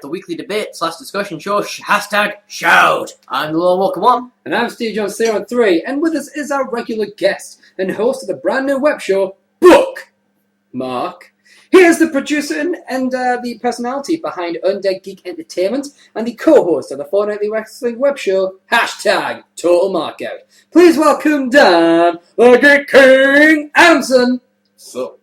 the weekly debate / discussion show, hashtag shout. I'm the Lone Walker 1. And I'm Steve Jones 03, and with us is our regular guest and host of the brand new web show, Mark. Here's the producer and the personality behind Undead Geek Entertainment and the co-host of the fortnightly wrestling web show, hashtag Total Markout. Please welcome Dan, the Geek King, Adamson. So,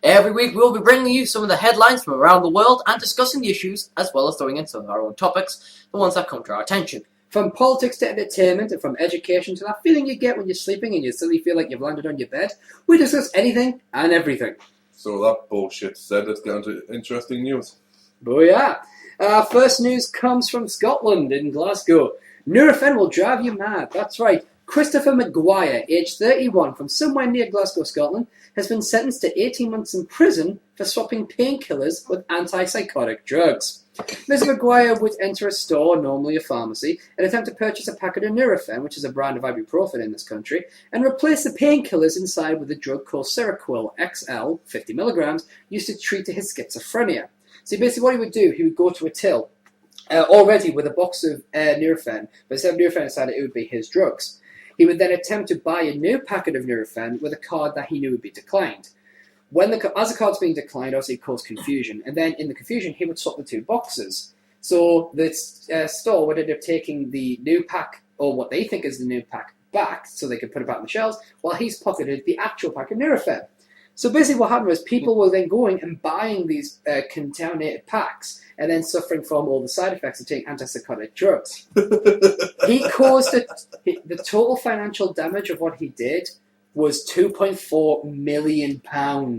Every week we'll be bringing you some of the headlines from around the world and discussing the issues, as well as throwing in some of our own topics, the ones that come to our attention. From politics to entertainment and from education to that feeling you get when you're sleeping and you suddenly feel like you've landed on your bed, we discuss anything and everything. so that bullshit said, let's get into interesting news. Booyah! First news comes from Scotland in Glasgow. Nurofen will drive you mad. That's right. Christopher Maguire, aged 31, from somewhere near Glasgow, Scotland, has been sentenced to 18 months in prison for swapping painkillers with antipsychotic drugs. Mr. Maguire would enter a store, normally a pharmacy, and attempt to purchase a packet of Nurofen, which is a brand of ibuprofen in this country, and replace the painkillers inside with a drug called Seroquel XL, 50 milligrams, used to treat his schizophrenia. So basically what he would do, he would go to a till, already with a box of Nurofen, but instead of Nurofen inside it would be his drugs. He would then attempt to buy a new packet of Nurofen with a card that he knew would be declined. As the card's being declined, obviously it caused confusion, and then in the confusion he would swap the two boxes. So the store would end up taking the new pack, or what they think is the new pack, back so they could put it back on the shelves, while he's pocketed the actual pack of Nurofen. So basically what happened was people were then going and buying these contaminated packs and then suffering from all the side effects of taking antipsychotic drugs. He caused the total financial damage of what he did was £2.4 million.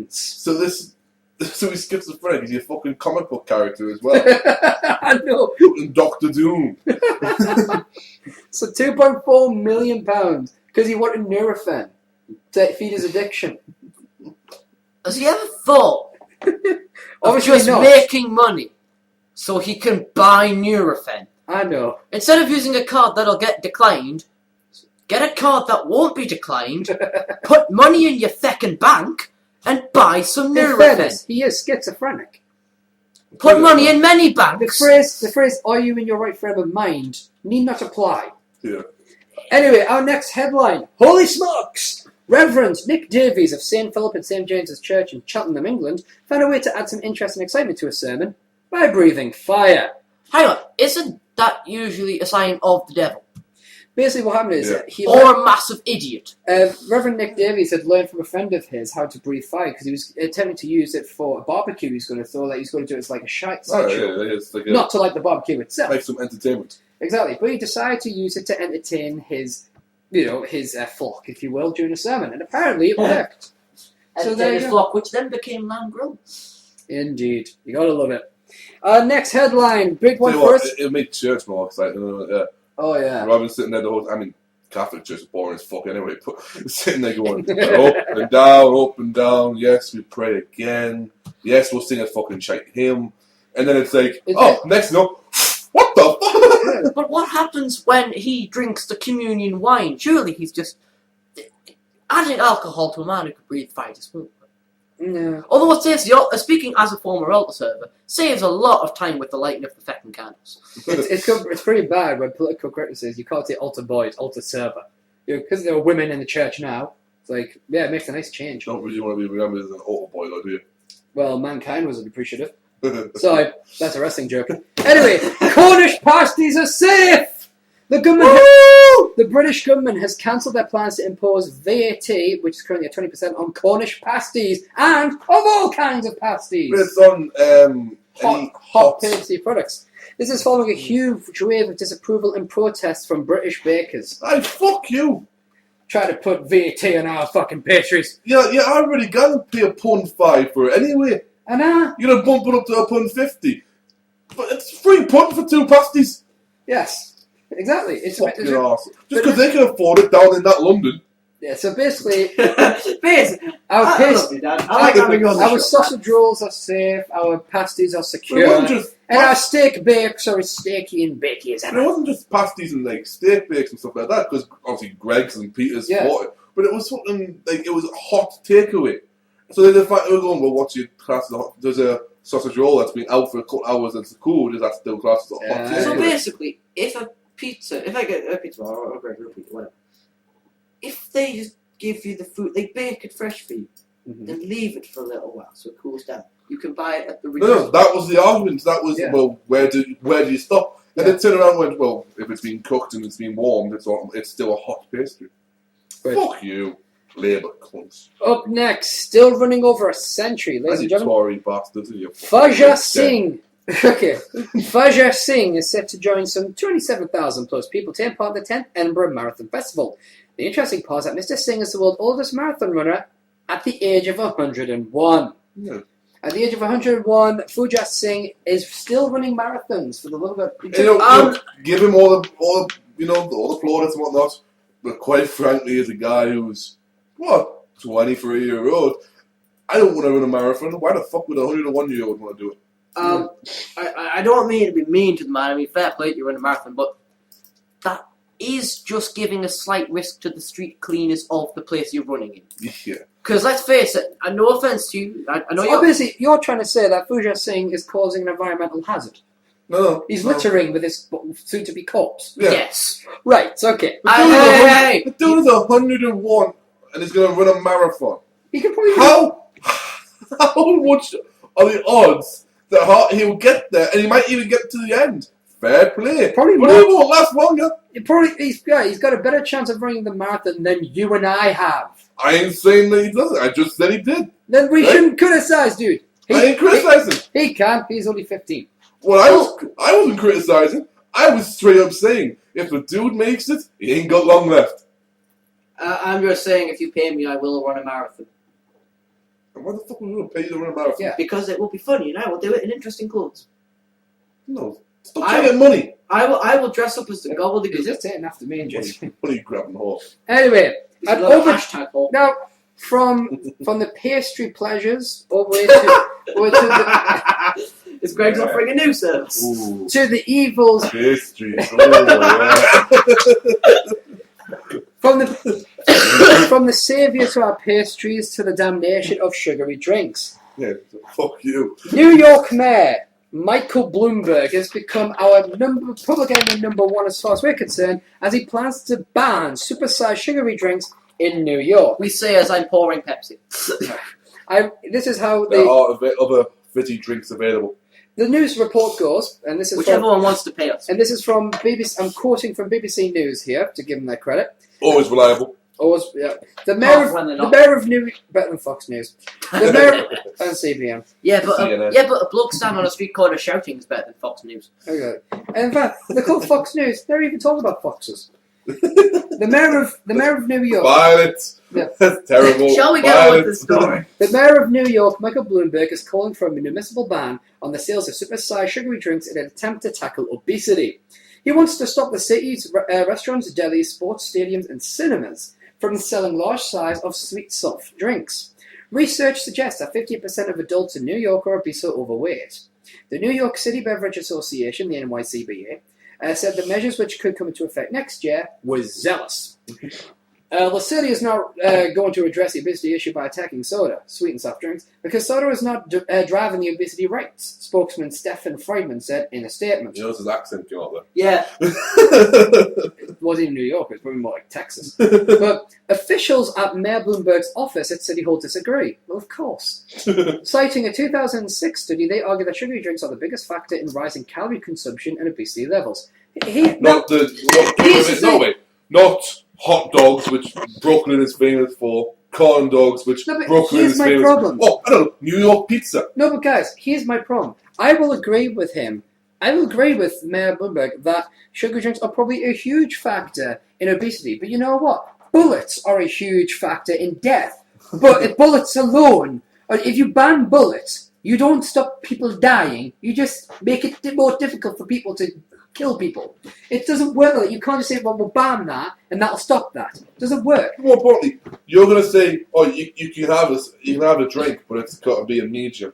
So he's schizophrenic. He's a fucking comic book character as well. I know. And Doctor Doom. So £2.4 million because he wanted Nurofen to feed his addiction. Has he ever thought of Obviously just not. making money so he can buy Nurofen? I know. Instead of using a card that'll get declined, get a card that won't be declined, put money in your feckin' bank, and buy some In Nurofen. fairness, he is schizophrenic. Put money in many The banks. phrase, are you in your right frame of mind, need not apply. Yeah. Anyway, our next headline. Holy smokes! Reverend Nick Davies of St. Philip and St. James's Church in Cheltenham, England, found a way to add some interest and excitement to a sermon by breathing fire. Hang on, isn't that usually a sign of the devil? Basically what happened is Or a massive idiot? Reverend Nick Davies had learned from a friend of his how to breathe fire because he was attempting to use it for a barbecue he was going to throw. That he was going to do it as like a shite Oh, sideshow. yeah, it's like Not to like the barbecue itself. like some entertainment. Exactly, but he decided to use it to entertain his flock, if you will, during a sermon, and apparently it worked. So there you go. Flock, which then became Land Grill. Indeed, you gotta love it. Next headline, big one Tell you for what, us. it'll make church more exciting. Yeah. Oh yeah. Rather than sitting there the whole I mean, Catholic church is boring as fuck anyway, but sitting there going up and down, yes, we pray again, yes, we'll sing a fucking shite hymn, and then it's like, next no, what the fuck? But what happens when he drinks the communion wine? Surely he's just adding alcohol to a man who could breathe fire to smoke. No. Although it saves, speaking as a former altar server, saves a lot of time with the lighting of the feckin' candles. It's pretty bad when political correctness says you can't say altar boy, it's altar server. Because there are women in the church now. It's like, yeah, it makes a nice change. Don't really want to be remembered as an altar boy, though, do you? Well, mankind wasn't appreciative. So that's a wrestling joke. Anyway, Cornish pasties are safe! The British government has cancelled their plans to impose VAT, which is currently at 20% on Cornish pasties, and of all kinds of pasties. But it's on hot pasty products. This is following a huge wave of disapproval and protests from British bakers. Hey, fuck you! Try to put VAT on our fucking pastries. Yeah, I already got to pay £1.5 for it anyway. And you're going to bump it up to £1.50. But it's free pudding for 2 pasties. Yes. Exactly. It's fucking awesome. Just because they can afford it down in that London. Yeah, so basically, I like having you on the our show. sausage rolls are safe, our pasties are secure, and our steak bakes are as steaky and bakey as But ever. it wasn't just pasties and like steak bakes and stuff like that, because obviously Greg's and Peter's fought it. But it was something like it was a hot takeaway. So they were going, well, what's your class? There's a sausage roll that's been out for a couple hours and it's cool, is that still classed as a hot Yeah. So anyway? basically, if I get a pizza or a regular pizza, whatever, if they just give you the food, they bake it fresh for you, Mhm. then leave it for a little while so it cools down. You can buy it at the No, that was the argument. That was, Yeah. well, where do you stop? And Yeah. then turn around and went, well, if it's been cooked and it's been warmed, it's still a hot pastry. Right. Fuck you, Labour cunts. Up next, still running over a century, ladies and You gentlemen. Tory bastards, you Fajr Singh. Okay. Fajr Singh is set to join some 27,000 plus people to take part in the 10th Edinburgh Marathon Festival. The interesting part is that Mr. Singh is the world's oldest marathon runner at the age of 101. Yeah. At the age of 101, Fajr Singh is still running marathons for the love of it. Give him all the plaudits and whatnot. But quite frankly, as a guy who's 23-year-old, I don't want to run a marathon. Why the fuck would a 101-year-old want to do it? I don't mean to be mean to the man. I mean, fair play to you in a marathon, but that is just giving a slight risk to the street cleaners of the place you're running in. Yeah. Because let's face it, and no offense to you, I know So you're... obviously, you're trying to say that Fajr Singh is causing an environmental hazard. No. He's littering with his soon-to-be corpse. Yeah. Yes. Right, okay. Hey! The dude is 101 and he's going to run a marathon. He could probably... How much are the odds that he will get there and he might even get to the end? Fair play. Probably but not. he won't last longer. He's got a better chance of running the marathon than you and I have. I ain't saying that he doesn't. I just said he did. Then we Right? shouldn't criticise, dude. I ain't criticising. He can. He's only 15. Well, I wasn't criticising. I was straight up saying, if the dude makes it, he ain't got long left. I'm just saying, if you pay me, I will run a marathon. And why the fuck are we going to pay you to run a marathon? Yeah. Because it will be funny, and I will do it in interesting clothes. No. Stop trying to get money. I will dress up as the He's gobbledygook. just hitting after me and Jason. Money grabbing horse. Anyway, It's and another over hashtag hole. now from the pastry pleasures over to Is Greg's offering a new service? Ooh. to the evils Pastries. Oh, yeah. from the saviour to our pastries to the damnation of sugary drinks. Yeah, fuck you. New York Mayor Michael Bloomberg has become our public enemy number one as far as we're concerned, as he plans to ban supersized sugary drinks in New York. We say as I'm pouring Pepsi. This is how There are other fizzy drinks available. the news report goes, and this is Whichever from, one wants to pay us. and this is from BBC. I'm quoting from BBC News here to give them their credit. Always reliable. Always, yeah. The Apart when they're the not. mayor of New better than Fox News. The mayor and CBN. Yeah, but CNN. a bloke standing on a street corner shouting is better than Fox News. Okay. And in fact, they're called Fox News. They're even talking about foxes. The mayor of New York. Violet. Yeah. That's terrible. Shall we get on with the story? The mayor of New York, Michael Bloomberg, is calling for a municipal ban on the sales of supersized sugary drinks in an attempt to tackle obesity. He wants to stop the city's restaurants, delis, sports stadiums, and cinemas from selling large size of sweet soft drinks. Research suggests that 50% of adults in New York are obese or overweight. The New York City Beverage Association, the NYCBA, said the measures which could come into effect next year were zealous. The city is now going to address the obesity issue by attacking soda, sweet and soft drinks, because soda is not driving the obesity rates, spokesman Stephen Friedman said in a statement. You notice his accent came out Yeah. there. It wasn't even New York, it was probably more like Texas. But officials at Mayor Bloomberg's office at City Hall disagree. Well, of course. Citing a 2006 study, they argue that sugary drinks are the biggest factor in rising calorie consumption and obesity levels. Not hot dogs, which Brooklyn is famous for. Corn dogs, which No, but Brooklyn here's is my famous problem. for. Oh, I don't know, New York pizza. No, but guys, here's my problem. I will agree with him. I will agree with Mayor Bloomberg that sugar drinks are probably a huge factor in obesity. But you know what? Bullets are a huge factor in death. But if bullets alone, or if you ban bullets, you don't stop people dying. You just make it more difficult for people to kill people. It doesn't work like that. You can't just say, well, we'll ban that and that'll stop that. It doesn't work. More importantly, you're going to say, oh, you can have a drink, but it's got to be a medium.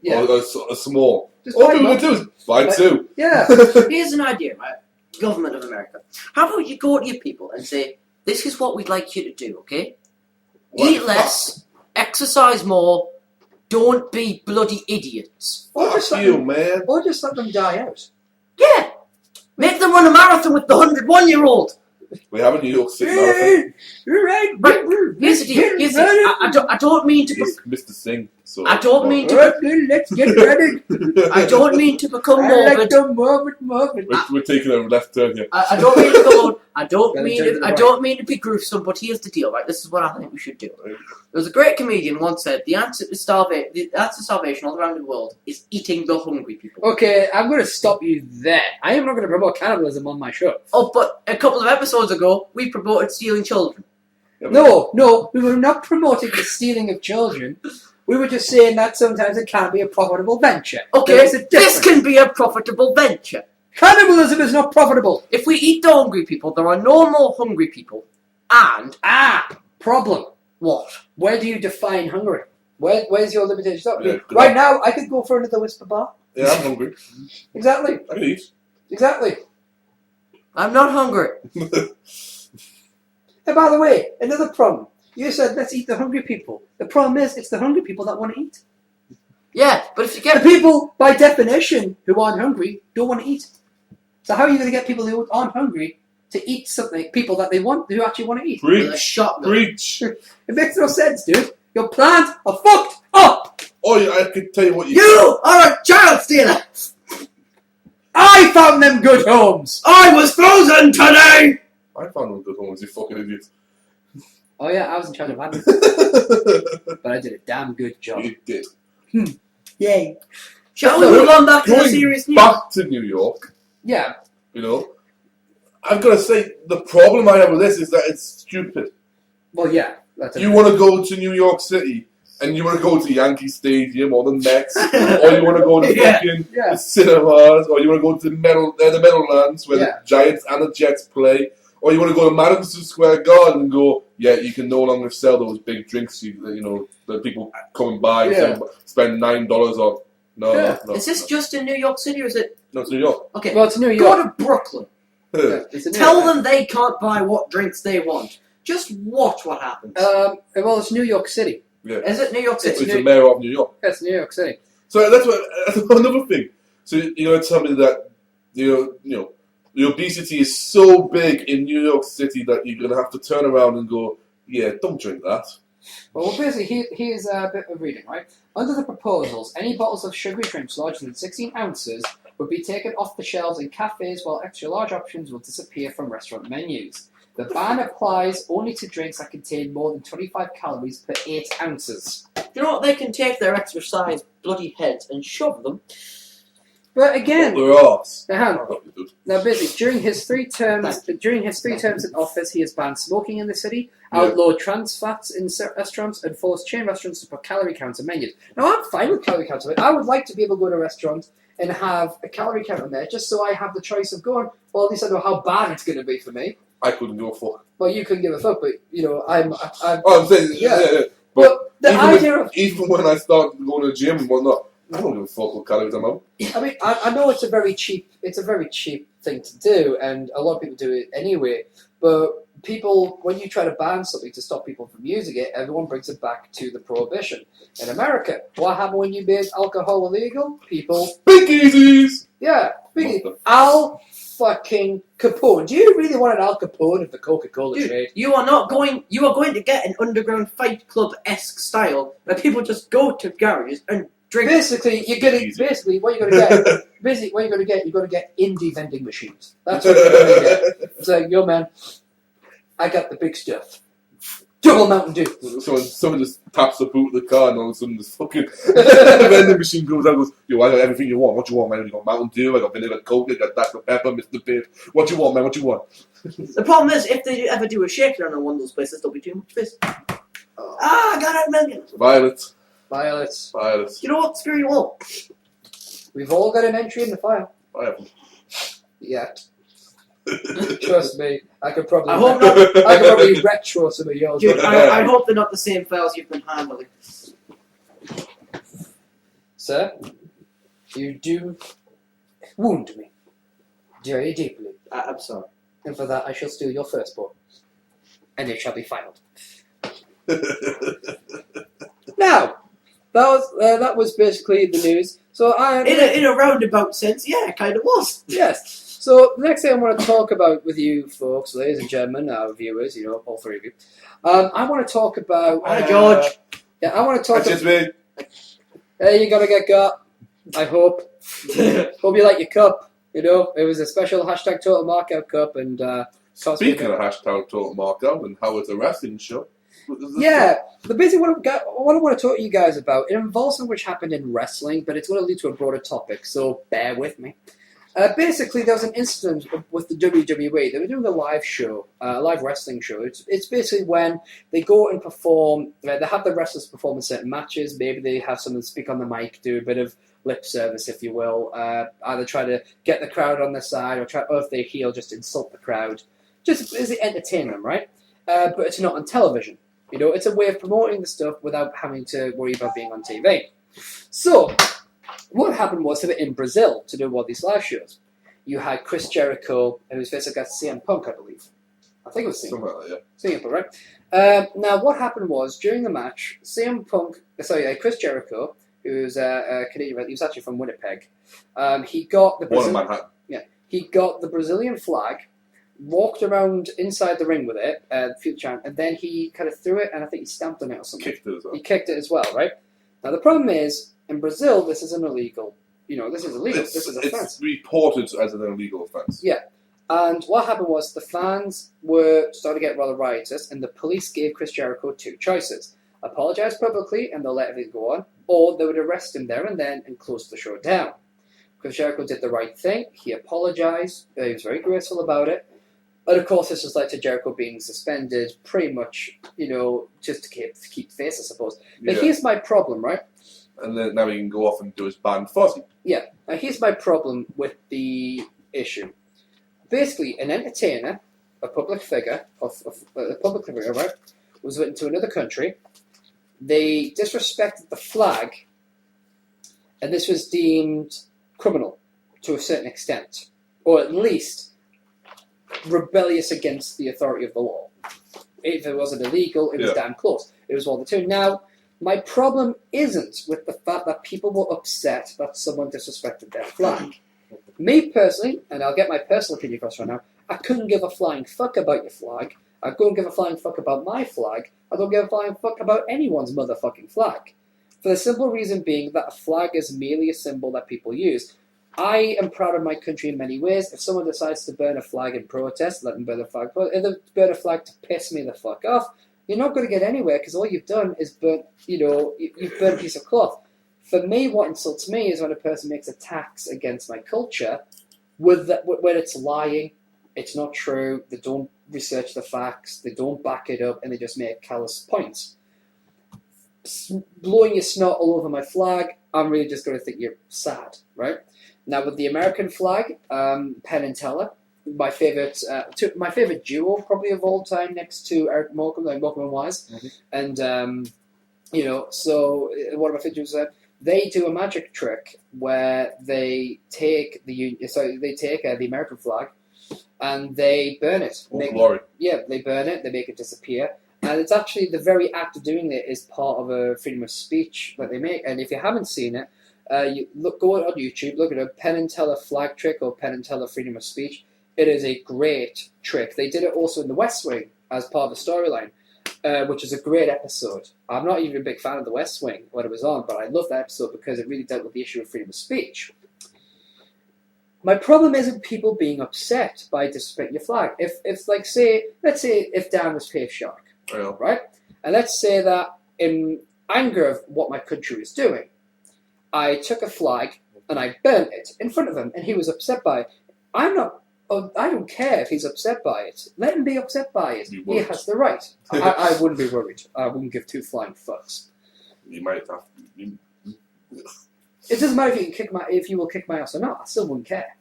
Yeah. Or a small. Just All buy people one. can do is buy two. Yeah. Here's an idea, right? Government of America. How about you go to your people and say, this is what we'd like you to do, okay? What Eat the less, exercise more, Don't be bloody idiots. Fuck you, man. Or just let them die out. Yeah! Make them run a marathon with the 101-year-old. We have a New York City marathon. You're right. Right, here's the deal. Here's the deal. I don't mean to... He's Mr. Singh. So, I don't mean to... Let's get ready. I don't mean to become I morbid. like the morbid. We're taking a left turn here. I don't mean to go. I don't Gotta mean turn to to. the I right. don't mean to be gruesome, but here's the deal, right? This is what I think we should do. There was a great comedian once said the answer to starvation all around the world is eating the hungry people. Okay, I'm going to stop you there. I am not going to promote cannibalism on my show. Oh, but a couple of episodes ago we promoted stealing children. No, we were not promoting the stealing of children. We were just saying that sometimes it can be a profitable venture. Okay, There is a this difference. can be a profitable venture. Cannibalism is not profitable. If we eat the hungry people, there are no more hungry people. And Problem. what? Where do you define hungry? Where's your limitation? Stop. Yeah, Right now, I could go for another whisper bar. Yeah, I'm hungry. Exactly. I can eat. Exactly. I'm not hungry. And by the way, another problem. You said let's eat the hungry people. The problem is, it's the hungry people that want to eat. Yeah, but if you The get people, by definition, who aren't hungry don't want to eat. So how are you going to get people who aren't hungry to eat something? People that they want, who actually want to eat. with a Preach. shotgun, Preach. It makes no sense, dude. Your plans are fucked up. Oh, yeah, I could tell you what you are a child stealer. I found them good homes. I was frozen today. I found one good homes, you fucking idiot. Oh yeah, I was in charge of admin, but I did a damn good job. You did. Yay. Shall we move on back to the Going serious news? back to New York, Yeah. you know, I've got to say, the problem I have with this is that it's stupid. Well, yeah. That's You want to go to New York City, and you want to go to Yankee Stadium or the Mets, or you want to go to Yeah. fucking Yeah. cinemas, or you want to go to the Meadowlands where Yeah. the Giants and the Jets play, or you want to go to Madison Square Garden and go, yeah, you can no longer sell those big drinks, you know, that people come and buy, Yeah. spend $9 on. No, Yeah. no, Is this no. just in New York City or is it? No, it's New York. Okay, Well, it's New go York. to Brooklyn. Yeah, it's in New Tell York. them they can't buy what drinks they want. Just watch what happens. Well, it's New York City. Yeah. Is it New York It's City? the mayor of New York. Yes, New York City. So that's another thing. So you're going to tell me that you know the obesity is so big in New York City that you're going to have to turn around and go, yeah, don't drink that. Well, basically, here's a bit of reading, right? Under the proposals, any bottles of sugary drinks larger than 16 ounces would be taken off the shelves in cafes, while extra large options will disappear from restaurant menus. The ban applies only to drinks that contain more than 25 calories per 8 ounces. You know what? They can take their exercise bloody heads and shove them. But again, Their arse. now basically, during his three terms in office, he has banned smoking in the city, outlawed trans fats in restaurants, and forced chain restaurants to put calorie counter menus. Now, I'm fine with calorie counter. I would like to be able to go to a restaurant and have a calorie counter there, just so I have the choice of going, well, at least I know how bad it's going to be for me. I couldn't go for. Well, you couldn't give a fuck, but, you know, I'm Oh, I'm saying, yeah. But the idea of... Even when I start going to the gym and whatnot, I don't give a fuck what calories I'm on. I mean, I know it's a very cheap thing to do, and a lot of people do it anyway. But people, when you try to ban something to stop people from using it, everyone brings it back to the prohibition. In America, what happened when you made alcohol illegal? People, Speakeasies! Al fucking Capone. Do you really want an Al Capone of the Coca-Cola Dude, trade? you are going to get an underground Fight Club-esque style where people just go to garages and drink. Basically, what you're going to get indie vending machines. That's what you're going to get. It's like, yo man, I got the big stuff. Double Mountain Dew. So when someone just taps the boot of the car and all of a sudden this fucking vending machine goes out and goes, yo, I got everything you want. What you want, man? You got Mountain Dew, I got vanilla Coke, I got Dr. Pepper, Mr. Pibb. What you want, man? What you want? The problem is, if they ever do a shakedown on one of those places, there'll be too much piss. I got a million. Violets. Violets. You know what? Screw you all. We've all got an entry in the file. I have them. Yeah. Trust me, I could probably I hope not. I could probably retro some of yours. Dude, I hope they're not the same files you've been handling. Sir, you do wound me very deeply, I'm sorry. and for that I shall steal your firstborn, and it shall be filed. Now, that was basically the news. So in a roundabout sense, yeah, it kind of was. Yes. So the next thing I want to talk about with you folks, ladies and gentlemen, our viewers, all three of you, I want to talk about. Hi, George. Yeah, I want to talk. That's just me. Hey, you gotta get got. I hope. Hope you like your cup. It was a special hashtag Total Markout Cup, and Speaking of hashtag Total Markout and how it's a wrestling show. Yeah, the basic what I want to talk to you guys about, it involves something which happened in wrestling, but it's going to lead to a broader topic, so bear with me. Basically, there was an incident with the WWE. They were doing a live show, a live wrestling show. It's basically when they go and perform, they have the wrestlers perform in certain matches. Maybe they have someone speak on the mic, do a bit of lip service, if you will. Either try to get the crowd on their side, or if they're heel, just insult the crowd. Just as entertain them, right? But it's not on television. It's a way of promoting the stuff without having to worry about being on TV. So, what happened was they were in Brazil to do one of these live shows. You had Chris Jericho, who was facing against CM Punk, I believe. I think it was CM Punk. CM Punk, right? Now, what happened was, during the match, Chris Jericho, who was a Canadian, he was actually from Winnipeg, he got the he got the Brazilian flag, walked around inside the ring with it, future champ, and then he kind of threw it, and I think he stamped on it or something. Kicked it as well. He kicked it as well, right? Now, the problem is, in Brazil, this is an illegal. This is illegal. This is an offence. It's reported as an illegal offence. Yeah. And what happened was the fans were starting to get rather riotous, and the police gave Chris Jericho two choices. Apologise publicly, and they'll let everything go on, or they would arrest him there and then and close the show down. Chris Jericho did the right thing. He apologised. He was very graceful about it. And of course, this has led to Jericho being suspended pretty much, just to keep face, I suppose. But here's my problem, right? And then now he can go off and do his band Fuzzy. Yeah. Now here's my problem with the issue. Basically, an entertainer, a public figure, right, was written to another country. They disrespected the flag, and this was deemed criminal to a certain extent, or at least rebellious against the authority of the law. If it wasn't illegal, it was damn close. It was one of the two. Now, my problem isn't with the fact that people were upset that someone disrespected their flag. Me personally, and I'll get my personal opinion across right now, I couldn't give a flying fuck about your flag. I couldn't give a flying fuck about my flag. I don't give a flying fuck about anyone's motherfucking flag. For the simple reason being that a flag is merely a symbol that people use. I am proud of my country in many ways. If someone decides to burn a flag in protest, let them burn a flag. But if they burn a flag to piss me the fuck off, you're not going to get anywhere because all you've done is burnt, you've burnt a piece of cloth. For me, what insults me is when a person makes attacks against my culture when it's lying, it's not true, they don't research the facts, they don't back it up, and they just make callous points. Blowing your snot all over my flag, I'm really just going to think you're sad, right? Now, with the American flag, Penn and Teller, my favorite duo probably of all time, next to Eric Morecambe, like Morecambe and Wise, and so one of my favorite duos, they do a magic trick where they take the American flag and they burn it. Glory. Yeah, they burn it. They make it disappear. And it's actually the very act of doing it is part of a freedom of speech that they make. And if you haven't seen it, go on YouTube, look at a Penn and Teller flag trick or Penn and Teller freedom of speech. It is a great trick. They did it also in The West Wing as part of the storyline, which is a great episode. I'm not even a big fan of The West Wing when it was on, but I love that episode because it really dealt with the issue of freedom of speech. My problem isn't people being upset by disrespecting your flag. Let's say if Dan was Pave Shark, right? And let's say that in anger of what my country was doing, I took a flag and I burnt it in front of him, and he was upset by it. I don't care if he's upset by it. Let him be upset by it. He has the right. I wouldn't be worried. I wouldn't give two flying fucks. You might have. It doesn't matter if you will kick my ass or not. I still wouldn't care.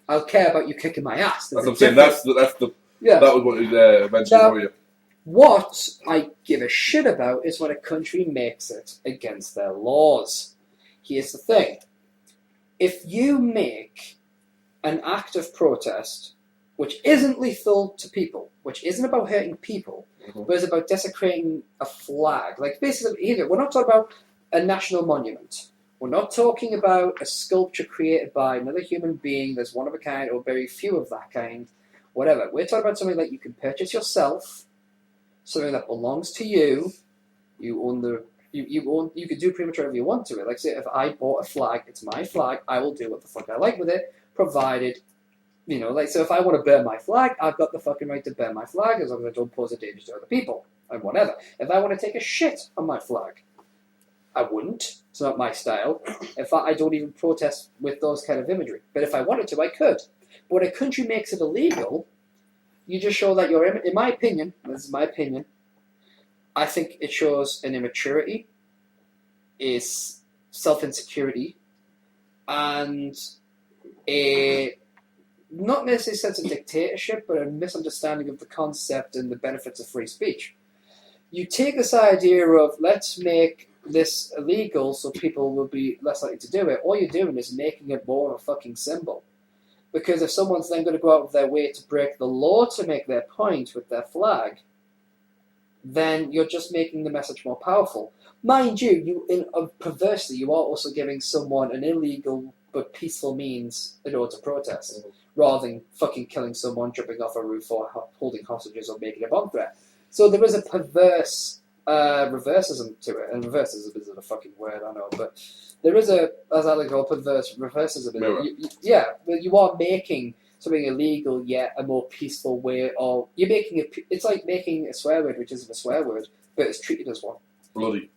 I'll care about you kicking my ass. That's what I'm saying. That was what it mentioned for you. What I give a shit about is when a country makes it against their laws. Here's the thing. If you make an act of protest which isn't lethal to people, which isn't about hurting people, but is about desecrating a flag. Like, basically, we're not talking about a national monument. We're not talking about a sculpture created by another human being that's one of a kind or very few of that kind, whatever. We're talking about something that you can purchase yourself, something that belongs to you. You own the. You can do pretty much whatever you want to it. Like, say, if I bought a flag, it's my flag. I will do what the fuck I like with it, provided, like, so if I want to burn my flag, I've got the fucking right to burn my flag as long as I don't pose a danger to other people and whatever. If I want to take a shit on my flag, I wouldn't. It's not my style. In fact, I don't even protest with those kind of imagery. But if I wanted to, I could. But when a country makes it illegal, you just show that you're, in my opinion, this is my opinion, I think it shows an immaturity, is self-insecurity, and a not necessarily sense of dictatorship, but a misunderstanding of the concept and the benefits of free speech. You take this idea of, let's make this illegal so people will be less likely to do it. All you're doing is making it more of a fucking symbol. Because if someone's then going to go out of their way to break the law to make their point with their flag, then you're just making the message more powerful. Mind you, perversely, you are also giving someone an illegal but peaceful means in order to protest, rather than fucking killing someone, jumping off a roof, or holding hostages, or making a bomb threat. So there is a perverse reversism to it, and reversism isn't a fucking word, I know, but there is a, as I like to call, perverse reversism. But you are making something illegal yet a more peaceful way, or you're making it's like making a swear word which isn't a swear word, but it's treated as one. Bloody.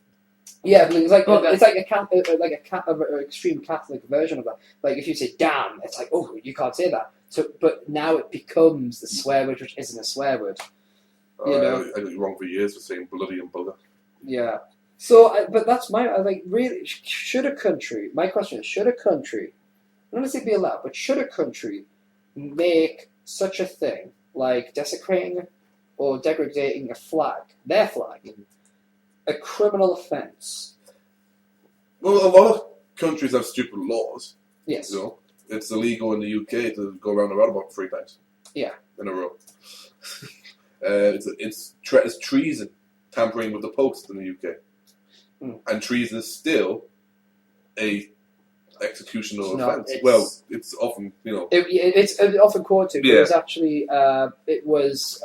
Yeah, but it's like an extreme Catholic version of that. Like if you say "damn," it's like, oh, you can't say that. So, but now it becomes the swear word which isn't a swear word. I got you wrong for years for saying bloody and bugger. Yeah. So, but that's really, should a country? My question is, should a country? Not necessarily be allowed, but should a country make such a thing like desecrating or degrading a flag, their flag, a criminal offence? Well, a lot of countries have stupid laws. Yes. It's illegal in the UK to go around the roundabout 3 times. Yeah. In a row. It's treason, tampering with the post in the UK. And treason is still a executional offence. Well, it's often, It's often quoted, but yeah. it was actually, it was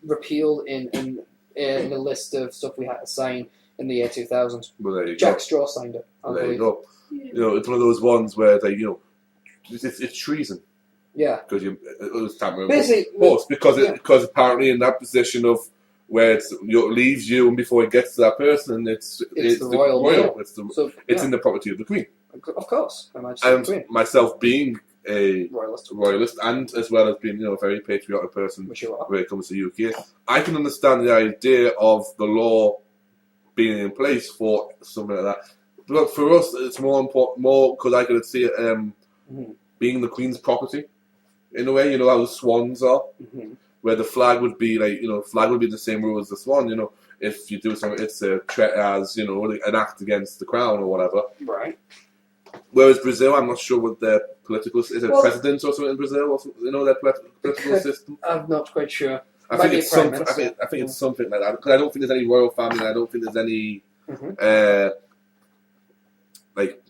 repealed in the list of stuff we had to sign in the year 2000. Well, there you Jack go. Straw signed it. There you go. It's one of those ones where they, it's treason. Yeah. Because it was tampering with the post. Because apparently in that position of where it leaves you and before it gets to that person, it's the royal mail. It's in the property of the Queen. Of course. And myself being a royalist and as well as being a very patriotic person which you are, when it comes to UK, I can understand the idea of the law being in place for something like that. But for us, it's more important, because I could see it being the Queen's property. In a way, how the swans are, where the flag would be flag would be the same rule as the swan. If you do something, it's a threat as an act against the crown or whatever. Right. Whereas Brazil, I'm not sure what their political is it president or something in Brazil or something, their political system. I'm not quite sure. I think it's something. I think it's something like that, because I don't think there's any royal family. And I don't think there's any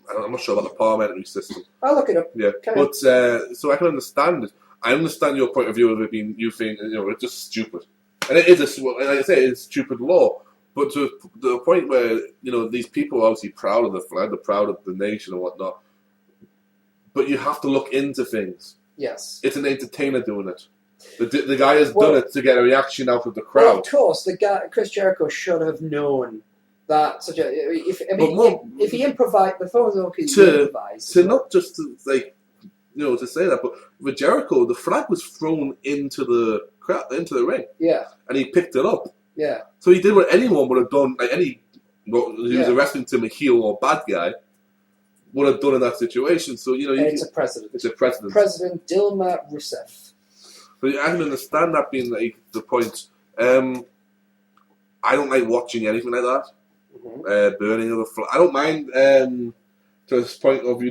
I'm not sure about the parliamentary system. I'll look it up. Yeah, but so I can understand it. I understand your point of view of it being, you think, it's just stupid. And it is, like I say, it's stupid law. But to the point where, these people are obviously proud of the flag, they're proud of the nation and whatnot. But you have to look into things. Yes. It's an entertainer doing it. The guy has done it to get a reaction out of the crowd. Well, of course, the guy, Chris Jericho, should have known that if he improvised, before the improvise. To not just to say that, but with Jericho, the flag was thrown into the ring. Yeah. And he picked it up. Yeah. So he did what anyone would have done, was a wrestling team, a heel or bad guy, would have done in that situation. So, it's a precedent. It's a precedent. President Dilma Rousseff. But I can understand that being the point. I don't like watching anything like that. Burning of a flag. I don't mind to this point of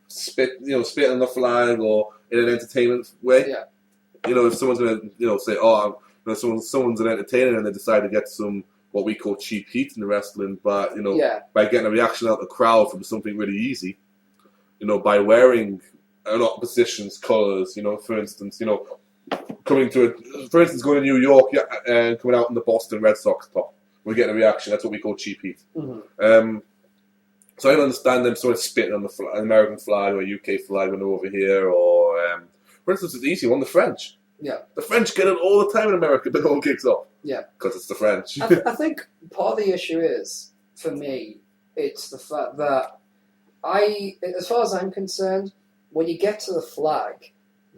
spit on the flag or in an entertainment way. Yeah. If someone's gonna say, someone's an entertainer and they decide to get some what we call cheap heat in the wrestling, but Yeah. by getting a reaction out of the crowd from something really easy, by wearing a lot of positions, colours, for instance, going to New York, and coming out in the Boston Red Sox top, we're getting a reaction. That's what we call cheap heat. Mm-hmm. So I don't understand them sort of spitting on the American flag or UK flag when they're over here, or for instance, it's an easy one, the French. Yeah. The French get it all the time in America, but no one kicks off. Yeah. Because it's the French. I think part of the issue is, for me, it's the fact that as far as I'm concerned, when you get to the flag,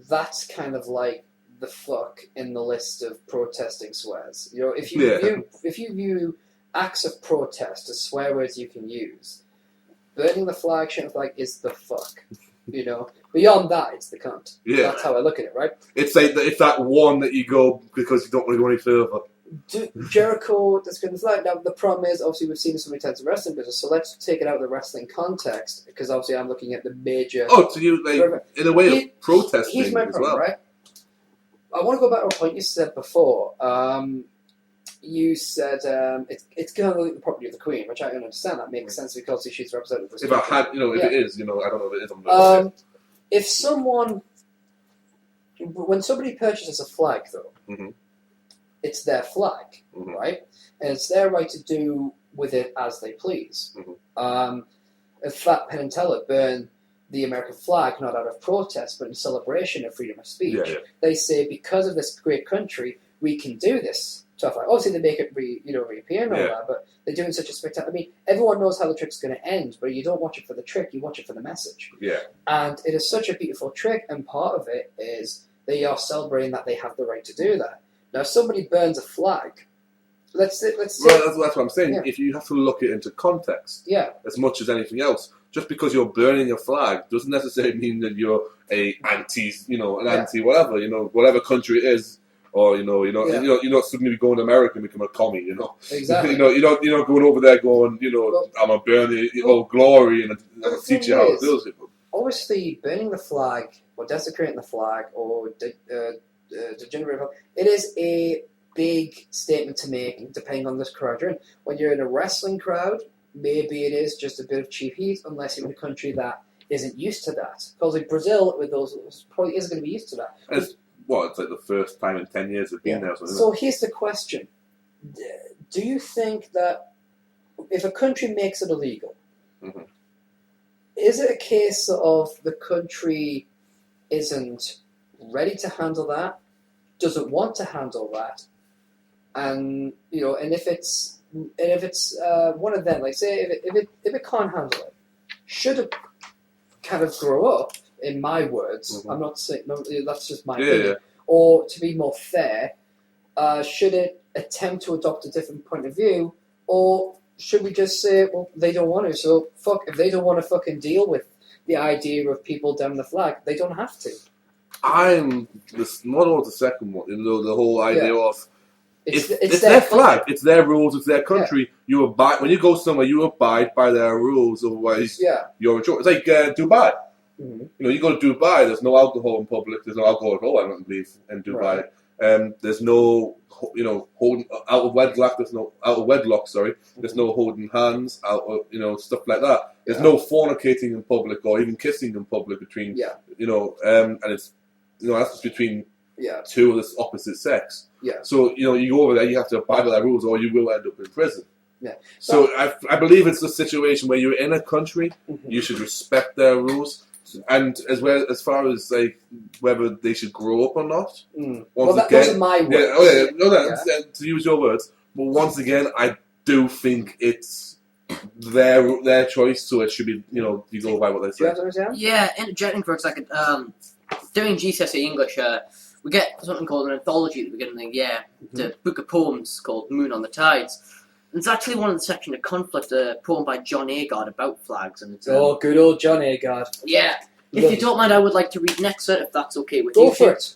that's kind of like the fuck in the list of protesting swears. If you view acts of protest as swear words you can use, burning the flag, shooting the flag is the fuck. Beyond that, it's the cunt. Yeah. That's how I look at it, right? It's like it's that one that you go because you don't want to go any further. Jericho, that's good. Now, the problem is, obviously, we've seen it so many times in wrestling business, so let's take it out of the wrestling context, because obviously I'm looking at the major... Oh, so you, in a way of protesting here's my as problem, well. right? I want to go back to a point you said before. You said it's going to the property of the Queen, which I can understand. That makes sense because she's represented this If I country. had, if it is, I don't know if it is. I'm not If someone... When somebody purchases a flag, though, mm-hmm. it's their flag, Mm-hmm. right? And it's their right to do with it as they please. Mm-hmm. If Fat Penn and Teller burn the American flag not out of protest but in celebration of freedom of speech, they say because of this great country we can do this stuff. Like, obviously they make it reappear and all that, but they're doing such a spectacular. I mean, everyone knows how the trick's going to end, but you don't watch it for the trick, you watch it for the message. Yeah. And it is such a beautiful trick, and part of it is they are celebrating that they have the right to do that. Now, if somebody burns a flag, let's say... Well, that's what I'm saying. Yeah. If you have to look it into context, Yeah. as much as anything else, just because you're burning a flag doesn't necessarily mean that you're an anti-whatever, whatever country it is, or you're not suddenly going to America and become a commie, Exactly. you're not going over there going, I'm a burn the glory and I'll teach you how to do it. Obviously, burning the flag or desecrating the flag or degenerating, it is a big statement to make depending on this crowd you're in. When you're in a wrestling crowd, maybe it is just a bit of cheap heat, unless you're in a country that isn't used to that. Because like Brazil, with those, probably isn't going to be used to that. It's like the first time in 10 years we've been there. So here's the question. Do you think that if a country makes it illegal, mm-hmm. is it a case of the country isn't ready to handle that, doesn't want to handle that, and if it's one of them, like say if it can't handle it, should it kind of grow up? In my words, mm-hmm. I'm not saying no. That's just my opinion. Yeah. Or to be more fair, should it attempt to adopt a different point of view, or should we just say, well, they don't want to, so fuck. If they don't want to fucking deal with the idea of people damning the flag, they don't have to. I'm not all the second one. The whole idea of it's their their flag, it's their rules, it's their country. Yeah. You abide when you go somewhere. You abide by their rules. Otherwise, you're in trouble. It's like Dubai. Mm-hmm. You go to Dubai. There's no alcohol in public. There's no alcohol at all. I don't believe in Dubai. Right. There's no holding out of wedlock. There's no out of wedlock. Sorry. There's no holding hands. Out of stuff like that. There's no fornicating in public or even kissing in public between and it's that's just between two of the opposite sex. Yeah. So you go over there. You have to abide by their rules, or you will end up in prison. Yeah. So I believe it's a situation where you're in a country. Mm-hmm. You should respect their rules. And as far as like whether they should grow up or not, those are my words. To use your words. But once again, I do think it's their choice, so it should be you go by what they say. Yeah, interjecting for a second. During GCSE English, we get something called an anthology at the beginning of the year. Mm-hmm. The book of poems called Moon on the Tides. And it's actually one of the section of conflict, a poem by John Agard about flags. And it's, good old John Agard. Yeah. If you don't mind, I would like to read an excerpt, if that's okay with you. Go for it.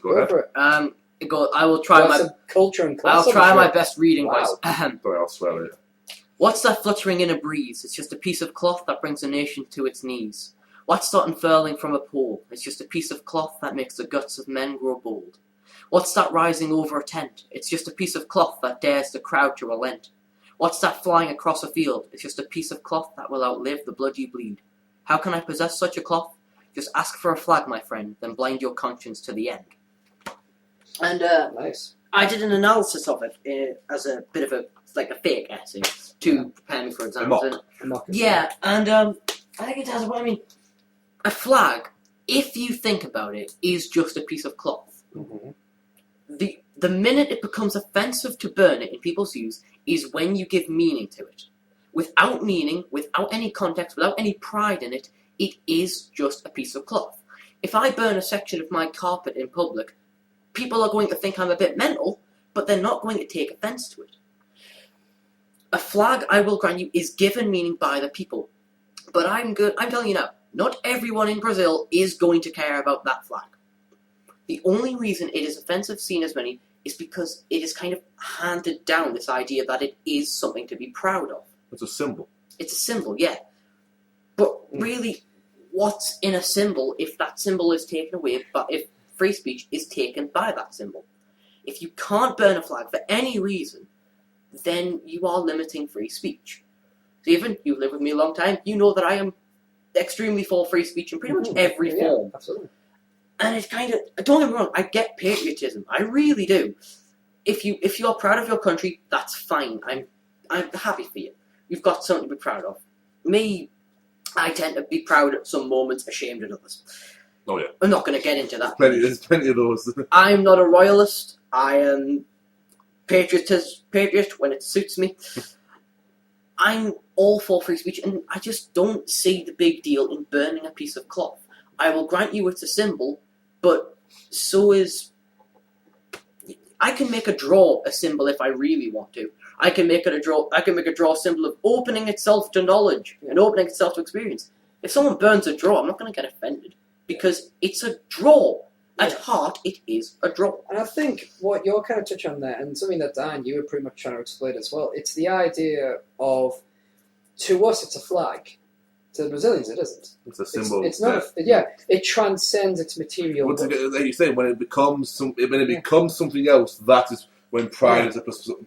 I will try I'll try my best reading voice. Sorry, I'll swallow it. What's that fluttering in a breeze? It's just a piece of cloth that brings a nation to its knees. What's that unfurling from a pole? It's just a piece of cloth that makes the guts of men grow bold. What's that rising over a tent? It's just a piece of cloth that dares the crowd to relent. What's that flying across a field? It's just a piece of cloth that will outlive the blood you bleed. How can I possess such a cloth? Just ask for a flag, my friend, then blind your conscience to the end. And Nice. I did an analysis of it as a bit of a fake essay to prepare me for exams. Yeah, and I think it has. I mean, a flag, if you think about it, is just a piece of cloth. The minute it becomes offensive to burn it in people's views is when you give meaning to it. Without meaning, without any context, without any pride in it, it is just a piece of cloth. If I burn a section of my carpet in public, people are going to think I'm a bit mental, but they're not going to take offense to it. A flag, I will grant you, is given meaning by the people. But I'm telling you now, not everyone in Brazil is going to care about that flag. The only reason it is offensive seen as many is because it is kind of handed down, this idea that it is something to be proud of. It's a symbol. It's a symbol, yeah. But really, what's in a symbol if that symbol is taken away, but if free speech is taken by that symbol? If you can't burn a flag for any reason, then you are limiting free speech. Stephen, you've lived with me a long time, you know that I am extremely for free speech in pretty much every form. Absolutely. And it's kind of, don't get me wrong, I get patriotism, I really do. If you're proud of your country, that's fine. I'm happy for you. You've got something to be proud of. Me, I tend to be proud at some moments, ashamed at others. Oh yeah. I'm not going to get into that. There's plenty of those. I'm not a royalist. I am patriot when it suits me. I'm all for free speech, and I just don't see the big deal in burning a piece of cloth. I will grant you it's a symbol, but so is... I can make a draw a symbol if I really want to. I can make a draw symbol of opening itself to knowledge and opening itself to experience. If someone burns a draw, I'm not going to get offended because it's a draw. At heart, it is a draw. And I think what you're kind of touching on there, and something that Dan, you were pretty much trying to explain as well, it's the idea of, to us, it's a flag. To the Brazilians, it isn't. It's a symbol. It's not. It transcends its material. Like you say, when it becomes something else, that is when pride is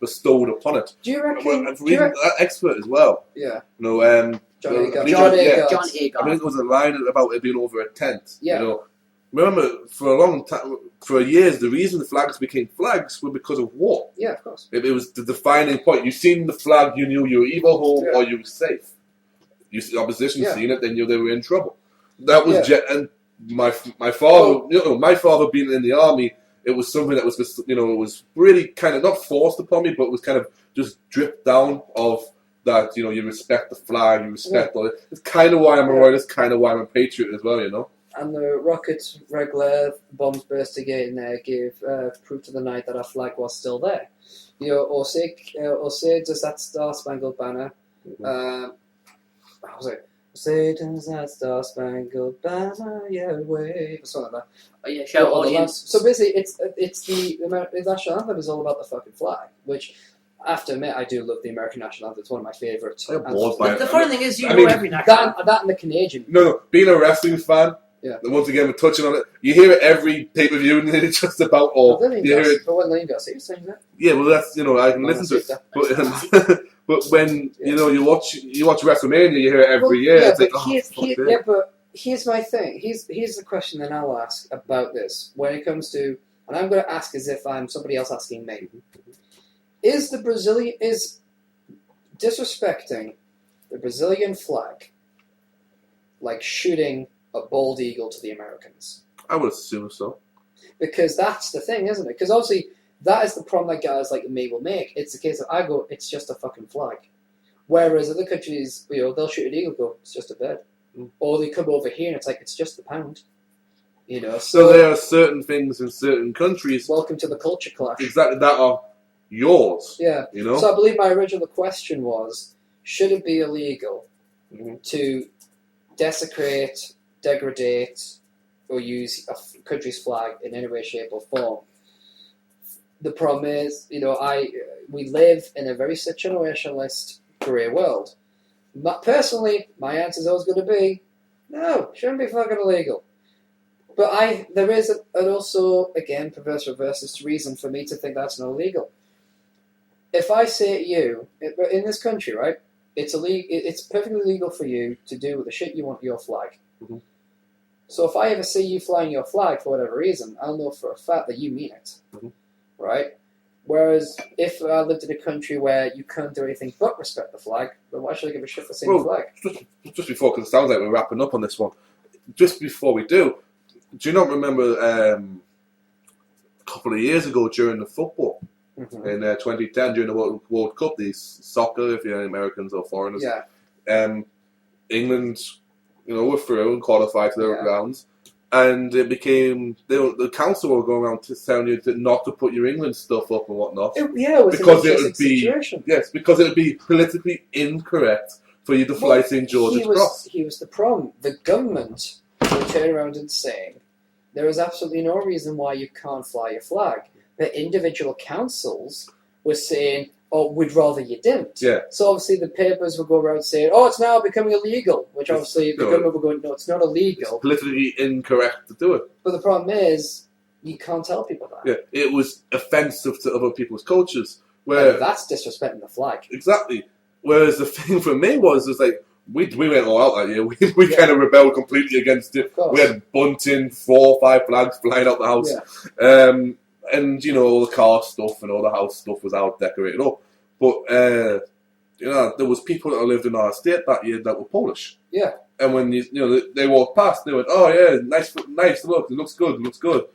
bestowed upon it. Do you reckon? That expert as well. Yeah. No, John Agar. John Agar. I mean, there was a line about it being over a tent. Yeah. You know, remember, for a long time, for years, the reason the flags became flags were because of war. Yeah, of course. It was the defining point. You seen the flag, you knew you were either home or you were safe. You see opposition seeing it, then you they were in trouble. That was and my father. My father being in the army, it was something that was just, it was really kind of not forced upon me, but it was kind of just dripped down of that. You respect the flag, you respect all it. It's kind of why I'm a royalist, kind of why I'm a patriot as well. And the rockets, regular bombs bursting in there gave proof to the night that our flag was still there. Or say, does that Star Spangled Banner? How was it? Say, does that Star Spangled Banner wave? Or something like that. Oh yeah, shout audience. So basically, it's the national anthem is all about the fucking flag, which I have to admit, I do love the American national anthem. It's one of my favourites. The funny thing is, every national anthem. That and the Canadian. No, being a wrestling fan, once again, we're touching on it. You hear it every pay-per-view, and it's just about all. But when Lane does, he's saying that. Yeah, well, that's I can listen to it. But when you watch WrestleMania, you hear it every year. Yeah, it's but here's my thing. Here's the question that I'll ask about this when it comes to, and I'm going to ask as if I'm somebody else asking me. Is disrespecting the Brazilian flag like shooting a bald eagle to the Americans? I would assume so. Because that's the thing, isn't it? Because obviously that is the problem that guys like me will make. It's the case of it's just a fucking flag. Whereas other countries, they'll shoot an eagle, go, it's just a bird. Or they come over here and it's like, it's just a pound. So there are certain things in certain countries. Welcome to the culture clash. Exactly, that are yours. Yeah. So I believe my original question was, should it be illegal to desecrate, degrade, or use a country's flag in any way, shape, or form? The problem is, we live in a very situationalist, grey world. Personally, my answer is always going to be, no, shouldn't be fucking illegal. But there is an also, again, perverse reverse reason for me to think that's not illegal. if I say to you, in this country, right, it's perfectly legal for you to do the shit you want with your flag. Mm-hmm. So if I ever see you flying your flag for whatever reason, I'll know for a fact that you mean it, mm-hmm. right? Whereas if I lived in a country where you can't do anything but respect the flag, then why should I give a shit for seeing the flag? Just before, because it sounds like we're wrapping up on this one. Just before we do you not remember a couple of years ago during the football in 2010 during the World Cup, the soccer, if you're Americans or foreigners, England, were through and qualified to their rounds. And it became the council were going around telling you not to put your England stuff up and whatnot. It was because an it would be situation. Yes, because it would be politically incorrect for you to fly St George's Cross. He was the problem. The government would turn around and say there is absolutely no reason why you can't fly your flag. But individual councils were saying, "Oh, we'd rather you didn't." Yeah. So obviously the papers would go around saying, "Oh, it's now becoming illegal," which obviously the government were going, "No, it's not illegal." It's politically incorrect to do it. But the problem is, you can't tell people that. Yeah, it was offensive to other people's cultures. Where that's disrespecting the flag. Exactly. Whereas the thing for me was like we went all out that year. We kind of rebelled completely against it. We had bunting, 4 or 5 flags flying out the house. Yeah. And all the car stuff and all the house stuff was out decorated up. But there was people that lived in our estate that year that were Polish. Yeah. And when they walked past, they went, "Oh yeah, nice look. It looks good."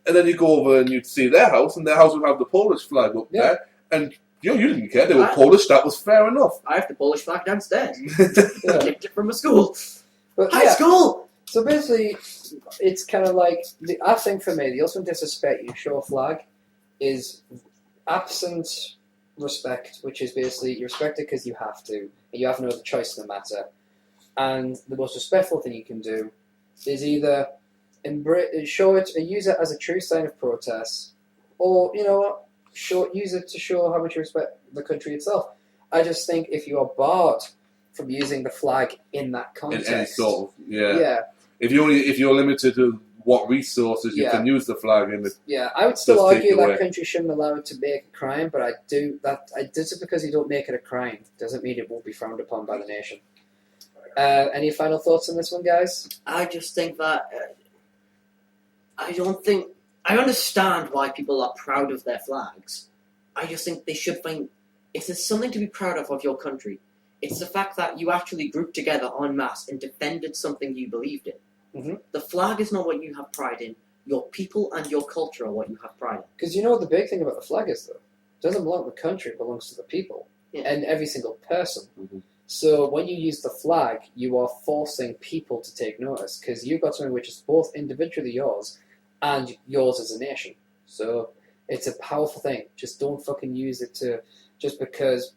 And then you go over and you'd see their house, and their house would have the Polish flag up there. And you didn't care. They were Polish. That was fair enough. I have the Polish flag downstairs. I kicked it from a school. But, High school! So basically, it's kind of like, I think for me, the ultimate disrespect you show a flag is absent respect, which is basically you respect it because you have to, and you have no other choice in the matter. And the most respectful thing you can do is either show it or use it as a true sign of protest, or use it to show how much you respect the country itself. I just think if you are barred from using the flag in that context, in any sort of if you're limited to what resources you can use the flag in, I would still argue that country shouldn't allow it to make a crime, but I do that. Just because you don't make it a crime doesn't mean it won't be frowned upon by the nation. Any final thoughts on this one, guys? I just think that I understand why people are proud of their flags. I just think they should find, if there's something to be proud of your country, it's the fact that you actually grouped together en masse and defended something you believed in. Mm-hmm. The flag is not what you have pride in. Your people and your culture are what you have pride in. Because you know what the big thing about the flag is, though? It doesn't belong to the country, it belongs to the people. Yeah. And every single person. Mm-hmm. So when you use the flag, you are forcing people to take notice, because you've got something which is both individually yours and yours as a nation. So it's a powerful thing. Just don't fucking use it just because,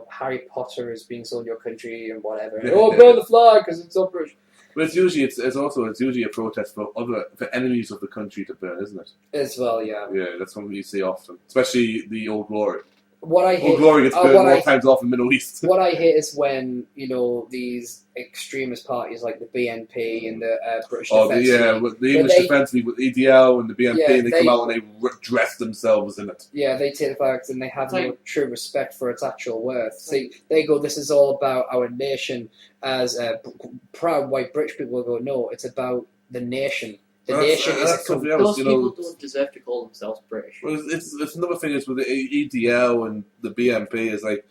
Harry Potter is being sold in your country and whatever. And, burn the flag because it's so British. But it's usually a protest for enemies of the country to burn, isn't it? As well, yeah. Yeah, that's something you see often, especially the Old Glory. What I hate, Old Glory gets burned more times off in the Middle East. What I hate is when these extremist parties like the BNP and the British Defence League, the English Defence League with EDL and the BNP, and they come out and they dress themselves in it. Yeah, they take the flags and they have no true respect for its actual worth. See, they go, "This is all about our nation," as proud white British people go, "No, it's about the nation." The nation is a country. Those people don't deserve to call themselves British. Well, it's another thing is with the EDL and the BNP is like,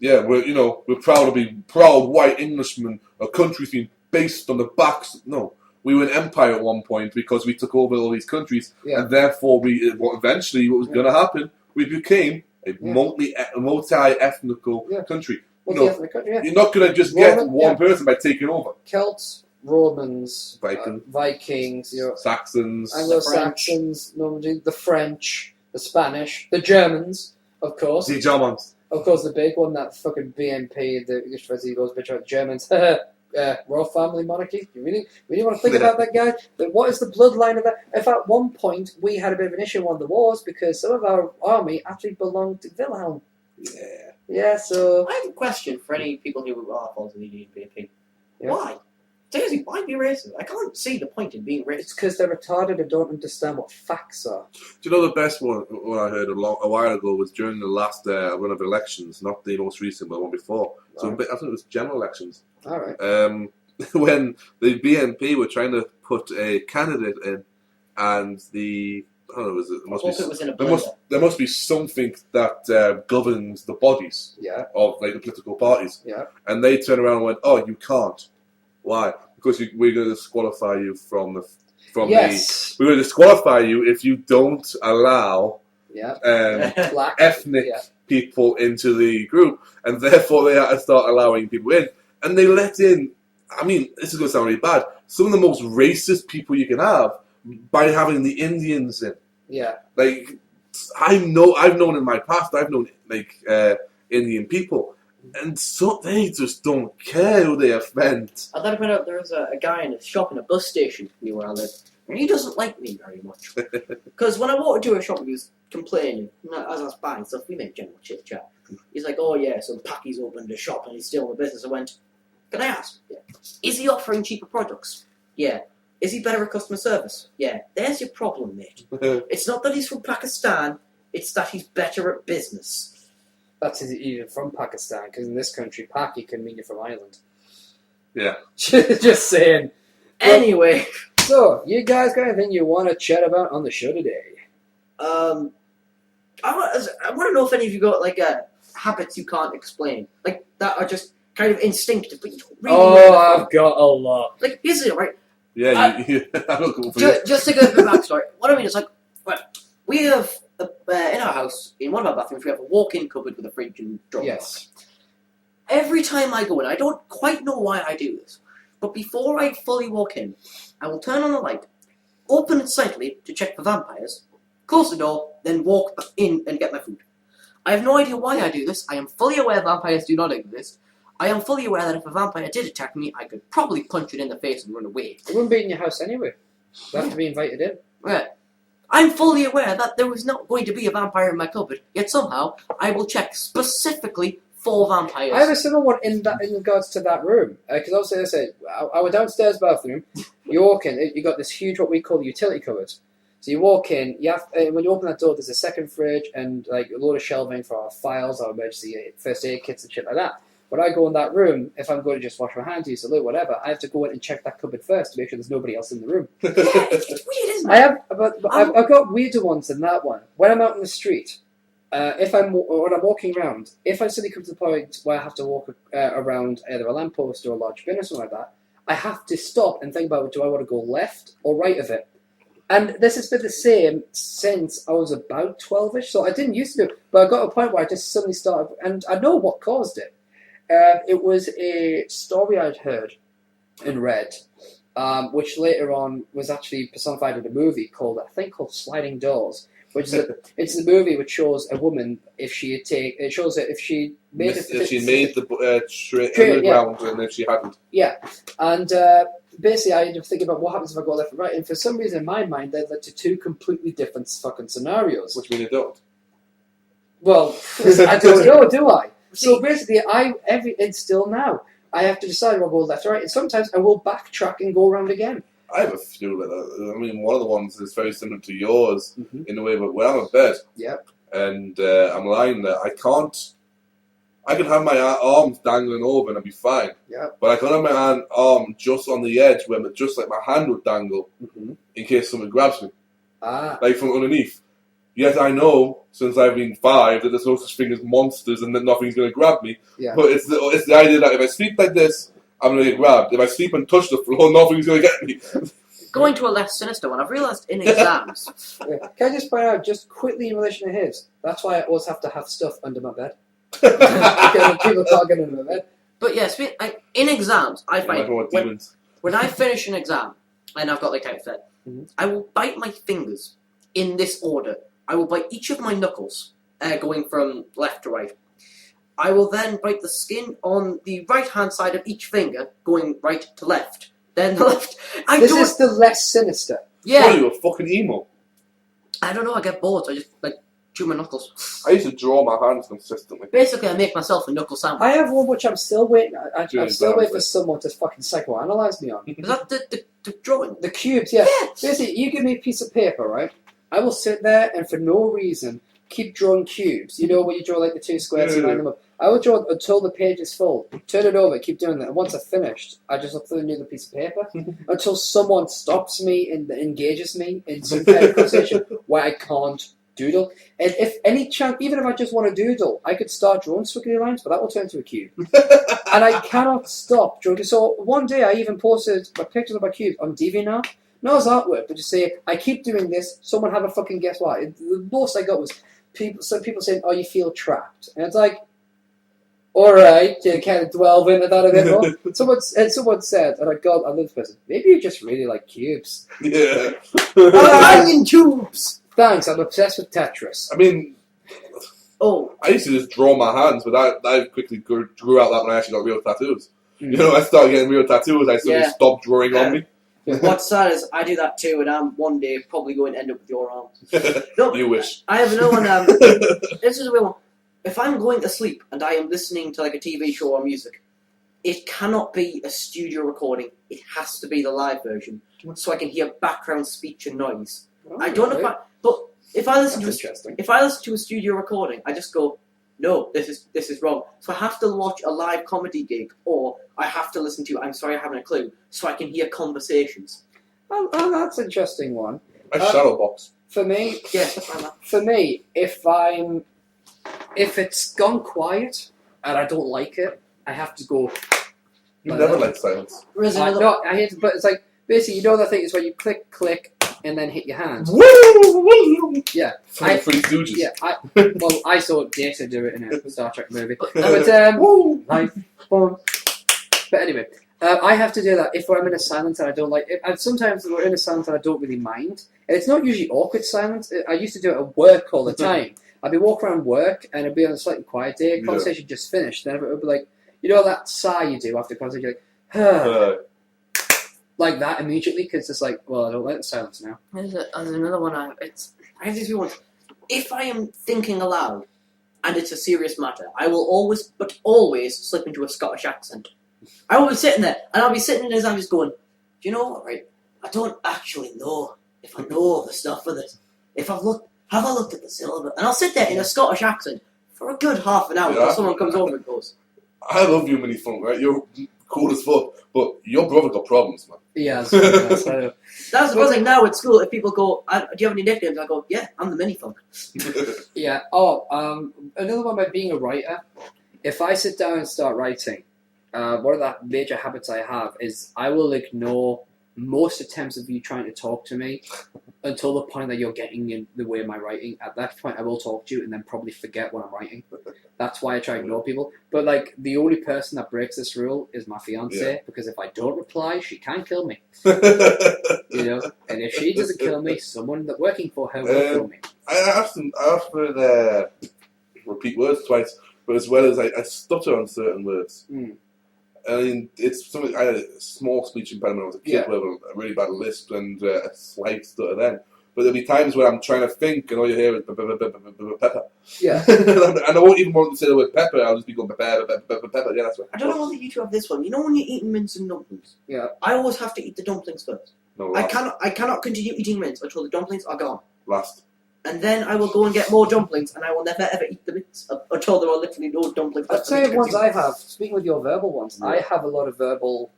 we're proud to be proud white Englishmen. Our country's been based on the backs. No, we were an empire at one point because we took over all these countries, and therefore eventually what was going to happen, we became a multi-ethnical country. You're not going to just get one person by taking over. Celts, Romans, Vikings, Saxons, Anglo-Saxons, Normandy, the French, the Spanish, the Germans, of course. The Germans. Of course, the big one, that fucking BNP, the English Defence League goes bitch about the Germans. Royal family monarchy. You really want to think about that, guy? But what is the bloodline of that? If at one point we had a bit of an issue on the wars because some of our army actually belonged to Wilhelm. Yeah, so... I have a question for any people who are opposed to the BNP. Yeah. Why? seriously, why be racist? I can't see the point in being It's racist. because they're retarded and don't understand what facts are. Do you know the best one I heard a while ago was during the last run of elections, not the most recent, but the one before. So I think it was general elections. All right. When the BNP were trying to put a candidate in, and the I don't know, It was in a blender. there must be something that governs the bodies Yeah. of like the political parties. Yeah. And they turned around and went, "Oh, you can't. Why? Because we're going to disqualify you from Yes. we're going to disqualify you if you don't allow Yeah. Black. ethnic Yeah. people into the group, and therefore they had to start allowing people in. And they let in. I mean, this is going to sound really bad. Some of the most racist people you can have by having the Indians in. Yeah. Like, I've known in my past, I've known like Indian people, and so they just don't care who they offend. I thought about there was a guy in a shop in a bus station near where I live, and he doesn't like me very much. Because when I walked into a shop, he was complaining. As I was buying stuff, we made general chit chat. He's like, "Oh yeah, some packies opened a shop and he's still in the business." I went, "Can I ask? Yeah. Is he offering cheaper products? Yeah. Is he better at customer service? Yeah. There's your problem, mate. It's not that he's from Pakistan, it's that he's better at business." That's even from Pakistan, because in this country, Paki can mean you're from Ireland. Yeah. Just saying. Anyway. So, you guys got anything you want to chat about on the show today? I want to know if any of you got like habits you can't explain, like that are just kind of instinctive, but you don't really know. Oh, I've got a lot. Like, here's it, right? Yeah, I'm not cool for you. Just to give a bit of backstory, what I mean is like, well, we have in our house, in one of our bathrooms, we have a walk-in cupboard with a fridge and drawer. Yes. Every time I go in, I don't quite know why I do this, but before I fully walk in, I will turn on the light, open it slightly to check for vampires, close the door, then walk in and get my food. I have no idea why I do this. I am fully aware vampires do not exist. I am fully aware that if a vampire did attack me, I could probably punch it in the face and run away. It wouldn't be in your house anyway. You'd have to be invited in. Right. I'm fully aware that there was not going to be a vampire in my cupboard, yet somehow I will check specifically for vampires. I have a similar one in regards to that room. Because obviously, I said, our downstairs bathroom, you walk in, you got this huge, what we call the utility cupboard. So you walk in, you have when you open that door, there's a second fridge and like a load of shelving for our files, our emergency first aid kits and shit like that. When I go in that room, if I'm going to just wash my hands, use a loo, whatever, I have to go in and check that cupboard first to make sure there's nobody else in the room. Yeah, it's weird, isn't it? I've got weirder ones than that one. When I'm out in the street, when I'm walking around, if I suddenly come to the point where I have to walk around either a lamppost or a large bin or something like that, I have to stop and think about, do I want to go left or right of it? And this has been the same since I was about 12ish, so I didn't used to do it, but I got to a point where I just suddenly started, and I know what caused it. It was a story I'd heard and read, which later on was actually personified in a movie called Sliding Doors, which is it's a movie which shows a woman if she made the straight in the ground and if she hadn't. Yeah, and basically I had to think about what happens if I go left and right, and for some reason in my mind that led to two completely different fucking scenarios. Which mean you don't. Well, I don't know, do I? So basically, and still now, I have to decide if I go left or right, and sometimes I will backtrack and go around again. I have a few like that. I mean, one of the ones is very similar to yours in a way, but when I'm in bed and I'm lying there, I can have my arms dangling over and I'll be fine. Yeah. But I can't have my arm just on the edge where just like my hand would dangle in case someone grabs me. Like from underneath. Yes, I know, since I've been 5, that there's no such thing as monsters and that nothing's going to grab me. Yeah. But it's the idea that if I sleep like this, I'm going to get grabbed. If I sleep and touch the floor, nothing's going to get me. Going to a less sinister one, I've realised in exams... Can I just point out, just quickly in relation to his, that's why I always have to have stuff under my bed. Because people can't get under my bed. But yes, in exams, I find when I finish an exam, and I've got the typeset, I will bite my fingers in this order. I will bite each of my knuckles, going from left to right. I will then bite the skin on the right-hand side of each finger, going right to left. Then the left... This is the less sinister. Yeah. Oh, you're a fucking emo. I don't know, I get bored, so I just chew my knuckles. I used to draw my hands consistently. Basically, I make myself a knuckle sandwich. I have one which I'm still waiting. I'm James still waiting for Adamson. someone to fucking psychoanalyze me on. Is that the drawing? The cubes, yeah. Yes. Basically, you give me a piece of paper, right? I will sit there and for no reason keep drawing cubes. You know when you draw like the two squares and line them up. I will draw until the page is full. Turn it over, keep doing that. And once I've finished, I just look for another piece of paper until someone stops me and engages me in some kind of conversation where I can't doodle. And if any chance, even if I just want to doodle, I could start drawing squiggly lines, but that will turn into a cube. And I cannot stop drawing. So one day I even posted my pictures of my cubes on DeviantArt. No, it's artwork, but just say, I keep doing this, someone have a fucking guess why. The most I got was some people saying, oh, you feel trapped. And it's like, alright, you kind of delve into that a bit more. Someone said, and I love this person, maybe you just really like cubes. Yeah. Onion tubes! Thanks, I'm obsessed with Tetris. I mean, Oh, I used to just draw my hands, but I quickly grew out that when I actually got real tattoos. You know, I started getting real tattoos, I suddenly stopped drawing on me. what's sad is I do that too, and I'm one day probably going to end up with your arms. No, You wish. I have another one. This is a weird one. If I'm going to sleep and I am listening to like a TV show or music, it cannot be a studio recording. It has to be the live version, so I can hear background speech and noise. Oh, I don't know, but if I listen That's to interesting. if I listen to a studio recording, I just go, no, this is wrong. So I have to watch a live comedy gig, or I have to listen to I'm sorry I haven't a clue, so I can hear conversations. Oh, that's an interesting one. I shadow box. For me, Yeah, stuff like that. for me, if it's gone quiet and I don't like it, I have to go. You never like silence. Whereas another, No, I hate it, but it's like basically you know the thing is when you click, and then hit your hands. Yeah, From the Three Stooges. Yeah, I saw Data do it in a Star Trek movie. But life form. But anyway, I have to do that if I'm in a silence and I don't like it. And sometimes we're in a silence and I don't really mind. And it's not usually awkward silence. I used to do it at work all the time. I'd be walking around work and it'd be on a slightly quiet day. Conversation just finished. Then it would be like, you know that sigh you do after conversation, you're like, like that immediately because it's like, well, I don't like the silence now. there's another one. I have these few ones. If I am thinking aloud and it's a serious matter, I will always slip into a Scottish accent. I will be sitting there and I'll be sitting there and I'm just going, do you know what, right? I don't actually know if I know the stuff for this. If have I looked at the syllable? And I'll sit there in a Scottish accent for a good half an hour until someone comes over and goes, I love you, Mini Funk, right? You're cool as fuck, but your brother got problems, man. Yeah, that's the that's the first thing now at school. If people go, do you have any nicknames? I go, yeah, I'm the Mini Funk. Yeah. Oh, another one about being a writer. If I sit down and start writing, one of the major habits I have is I will ignore most attempts of you trying to talk to me until the point that you're getting in the way of my writing. At that point, I will talk to you and then probably forget what I'm writing. That's why I try to ignore people. But like the only person that breaks this rule is my fiance, because if I don't reply, she can kill me. You know, and if she doesn't kill me, someone that working for her will kill me. I asked for the repeat words twice, but as well as I stutter on certain words. I mean, it's something. I had a small speech impediment when I was a kid, with a really bad lisp and a slight stutter then. But there'll be times where I'm trying to think, and all you hear is pepper. Yeah. And I won't even want to say the word pepper. I'll just be going pepper. Yeah, that's right. I don't know whether you two have this one. You know when you're eating mince and dumplings? Yeah. I always have to eat the dumplings first. No, I last. cannot continue eating mince until the dumplings are gone. Last. And then I will go and get more dumplings, and I will never ever eat the mince until there are literally no dumplings I'll left. tell you ones I have. Speaking with your verbal ones, I have a lot of verbal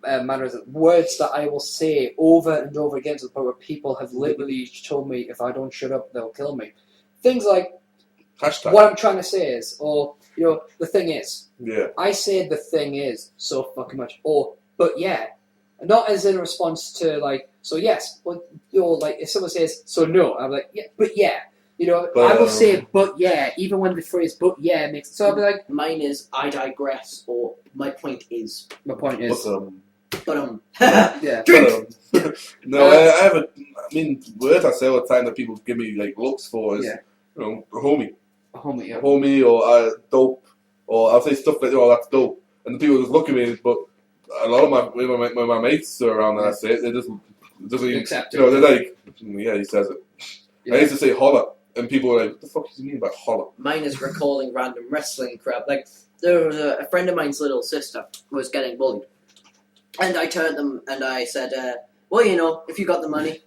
manners, words that I will say over and over again to the point where people have literally told me if I don't shut up, they'll kill me. Things like, Hashtag. what I'm trying to say is, or, you know, the thing is. Yeah. I say the thing is so fucking much. Or, but yeah. Not as in a response to, like, so yes. But, you know, like, if someone says, so no, I'm like, yeah, but yeah. You know, I will say, but yeah, even when the phrase, but yeah, makes. So I'll be like, mine is, I digress, or my point is. my point is. But Yeah. Drink! No, I have a. I mean, words I say all the time that people give me like looks for is, you know, homie, homie, or dope, or I'll say stuff like, "Oh, that's dope," and the people just look at me. But a lot of my mates are around, and I say it, they just doesn't even accept you know, it. they're like, yeah, he says it. Yeah. I used to say holla, And people were like, what the fuck do you mean by holler? Mine is recalling random wrestling crap. Like, there was a friend of mine's little sister was getting bullied. And I turned them and I said, well, you know, if you got the money,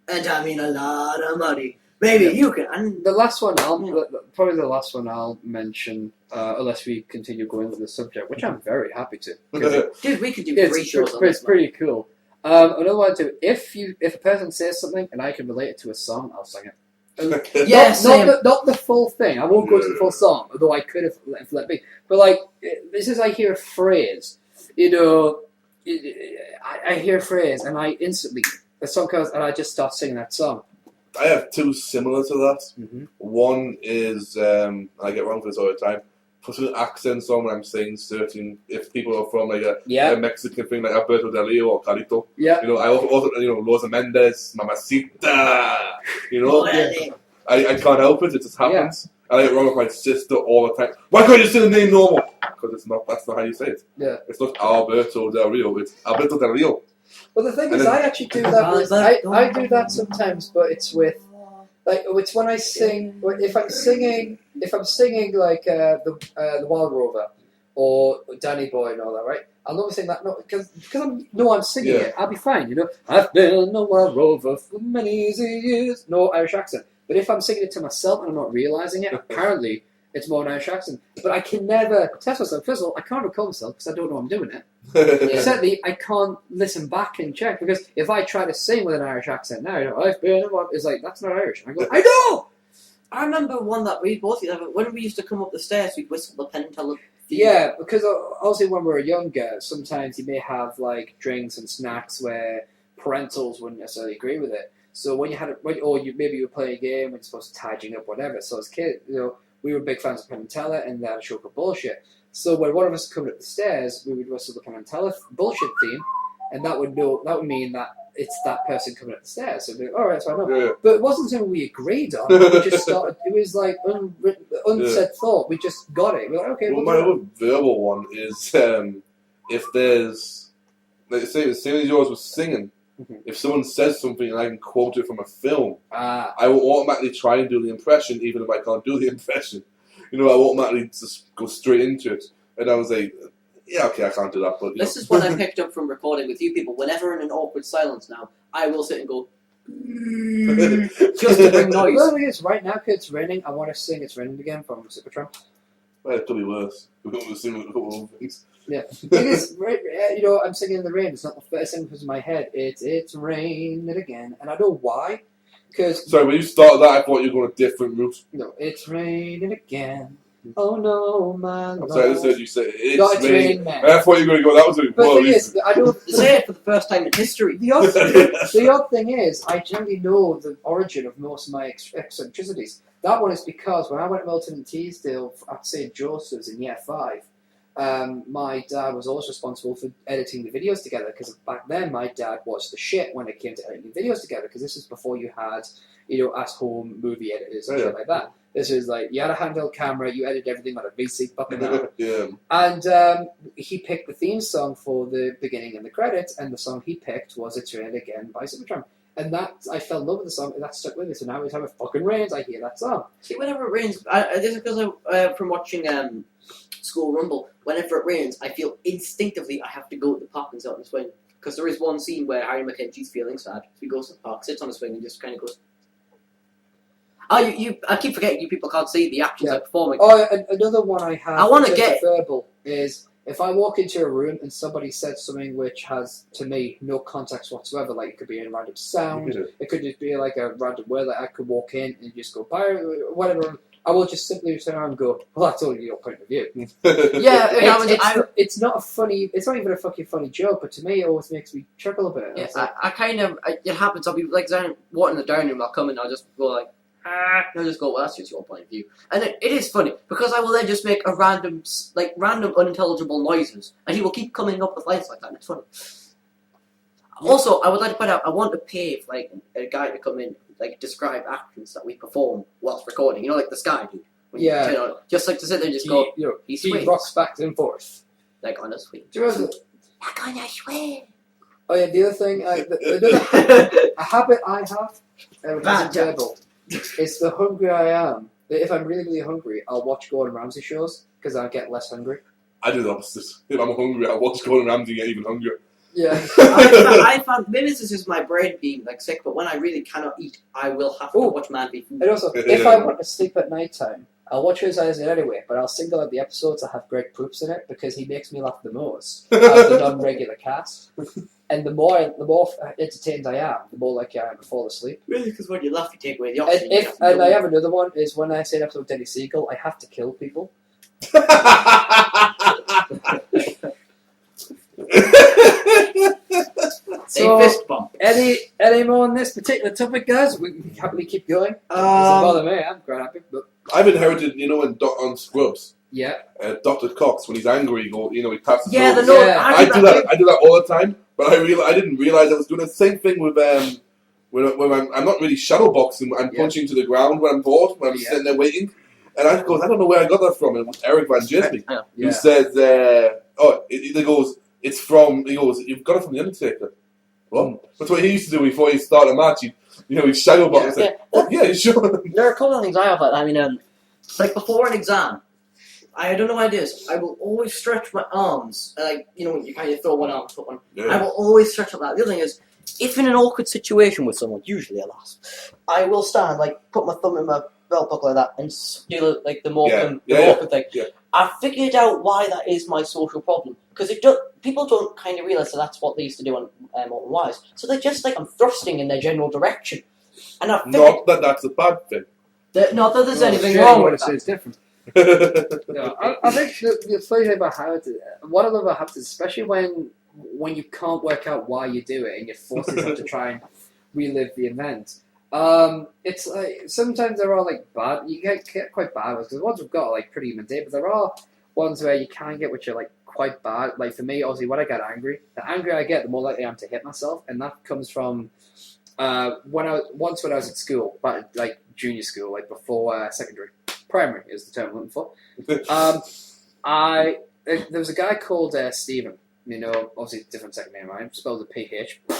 and I mean a lot of money, maybe you can. And the last one, probably the last one I'll mention, unless we continue going with the subject, which I'm very happy to. Dude, we could do 3 shows on this. It's pretty cool. Another one too. If a person says something and I can relate it to a song, I'll sing it. Not the full thing. I won't go to the full song, although I could have let me. But like, this is I hear a phrase, you know, I hear a phrase and I instantly the song comes and I just start singing that song. I have 2 similar to that. Mm-hmm. One is I get wrong for this all the time. Putting accents on when I'm saying certain if people are from like a Mexican thing like Alberto Del Rio or Carito. Yeah. You know, I also Rosa Mendez, Mamacita. You know, I can't help it. It just happens. Yeah. I get wrong with my sister all the time. Why can't you say the name normal? Because it's not. That's not how you say it. Yeah. It's not Alberto Del Rio. It's Alberto Del Rio. Well, the thing is, I actually do that. I do that sometimes, but it's with. Like it's when I sing, if I'm singing like the Wild Rover or Danny Boy and all that, right? I'll normally sing that because I'm singing it. I'll be fine, you know. I've been a Wild Rover for many years. No Irish accent. But if I'm singing it to myself and I'm not realizing it, apparently it's more an Irish accent. But I can never test myself. First of all, I can't recall myself because I don't know I'm doing it. Certainly, I can't listen back and check because if I try to sing with an Irish accent now, you know, I've been it's like that's not Irish. And I go, I know. I remember one that we both when we used to come up the stairs, we'd whistle the Penn and Teller. Yeah, because obviously when we were younger, sometimes you may have like drinks and snacks where parentals wouldn't necessarily agree with it. So when you had maybe you were playing a game and you're supposed to tidying up whatever. So as kids, you know, we were big fans of Penn and Teller, and they had a show called Bullshit. So when one of us coming up the stairs, we would whistle the Penn and Teller bullshit theme, and that would mean that it's that person coming up the stairs. So we'd be like, all right, so I know. Yeah. But it wasn't something we agreed on. We just started. It was like unsaid thought. We just got it. We're like, okay. Well, my other verbal one is if there's like say as yours was singing. Mm-hmm. If someone says something and I can quote it from a film, I will automatically try and do the impression, even if I can't do the impression. You know, I automatically just go straight into it. And I was like, yeah, okay, I can't do that. But this is what I picked up from recording with you people. Whenever in an awkward silence now, I will sit and go, just to bring noise. Well, the thing is, right now, because it's raining, I want to sing It's Raining Again from Supertramp. Well, it could be worse. We're going to sing a couple of things. Yeah. It is, you know, I'm singing in the rain. It's not the first thing that comes in my head. It's raining again. And I know why. Sorry, when you started that, I thought you were going a different route. No, it's raining again. Oh no, man. I'm sorry, I heard you say it's raining. I thought you were going to go, that was a But the thing is, I don't say it for the first time in history. The odd thing is, I generally know the origin of most of my eccentricities. That one is because when I went to Milton and Teesdale at St. Joseph's in year 5, my dad was also responsible for editing the videos together because back then my dad was the shit when it came to editing videos together because this is before you had, you know, at-home movie editors and shit like that. This is like, you had a handheld camera, you edited everything on a VC fucking hour. Yeah. And he picked the theme song for the beginning and the credits, and the song he picked was It's Raining Again by Supertramp. And that, I fell in love with the song, and that stuck with me. So now every time it fucking rains, I hear that song. See, whenever it rains, this is because from watching School Rumble, whenever it rains, I feel instinctively I have to go to the park and sit on the swing. Because there is one scene where Harry McKenzie's feeling sad. So he goes to the park, sits on the swing, and just kind of goes... I keep forgetting you people can't see the actions I'm performing. Oh, another one I have, I want to get verbal, is if I walk into a room and somebody says something which has, to me, no context whatsoever, like it could be a random sound, it could just be like a random word that I could walk in and just go, bye, whatever, I will just simply turn around and go, well, that's only your point of view. It's not a funny, it's not even a fucking funny joke, but to me it always makes me chuckle a bit. Yeah, it happens, I'll be like walking in the dining room, I'll come in, I'll just go like, and I'll just go, well, that's just your point of view. And it is funny, because I will then just make a random unintelligible noises, and he will keep coming up with lines like that, and it's funny. Also, I would like to point out, I want to pay for, like, a guy to come in, like, describe actions that we perform whilst recording. You know, like the Sky dude. You turn on, just like to sit there and just go, he rocks back and forth. Like on a swing. Do you remember? Like on a swing. Oh yeah, the other thing, a habit I have, which is verbal, It's the hungrier I am. If I'm really, really hungry, I'll watch Gordon Ramsay shows because I get less hungry. I do the opposite. If I'm hungry, I watch Gordon Ramsay get even hungrier. Yeah. I found maybe this is just my brain being like sick, but when I really cannot eat, I will have to watch man-beef. And also, if I want to sleep at night time, I'll watch his eyes anyway, but I'll single out the episodes that have Greg Proops in it because he makes me laugh the most out of the non-regular cast. And the more entertained I am, the more likely I am to fall asleep. Really, because when you laugh, you take away the And, oxygen. and I have another one, is when I say an episode of Denny Siegel, I have to kill people. So, fist bump. any more on this particular topic, guys? We can happily keep going. Doesn't bother me, I'm quite happy. But I've inherited, on Scrubs. yeah. Dr. Cox, when he's angry, he taps his Yeah, nose. the note. Yeah. I do that all the time, but I didn't realize I was doing the same thing with when I'm not really shadow boxing. I'm punching to the ground when I'm bored, when I'm sitting there waiting, and I don't know where I got that from. And it was Eric Van Jesney who said, he goes, you've got it from the Undertaker. What? That's what he used to do before he started a match. He'd shadow box. Yeah, sure. There are a couple of things I have. I mean, like before an exam. I don't know why it is. I will always stretch my arms. You kind of throw one arm, put one. Yeah. I will always stretch like that. The other thing is, if in an awkward situation with someone, usually a lass, I will stand, put my thumb in my belt buckle like that and do the awkward thing. Yeah. I figured out why that is my social problem. Because people don't kind of realise that that's what they used to do on Morton Wise. So they're just I'm thrusting in their general direction. And I figured, not that that's a bad thing. Not that there's anything wrong with that. It's different. I think the funny thing about habits, what I love about habits, especially when you can't work out why you do it and you're forced to try and relive the event. It's sometimes there are bad. You get quite bad ones because the ones we've got are pretty mundane, but there are ones where you can get which are quite bad. For me, obviously, when I get angry, the angrier I get, the more likely I am to hit myself, and that comes from when I was at school, but junior school, before secondary. Primary is the term I'm looking for. There was a guy called Stephen. Obviously different second name, right? Spelled with PH. We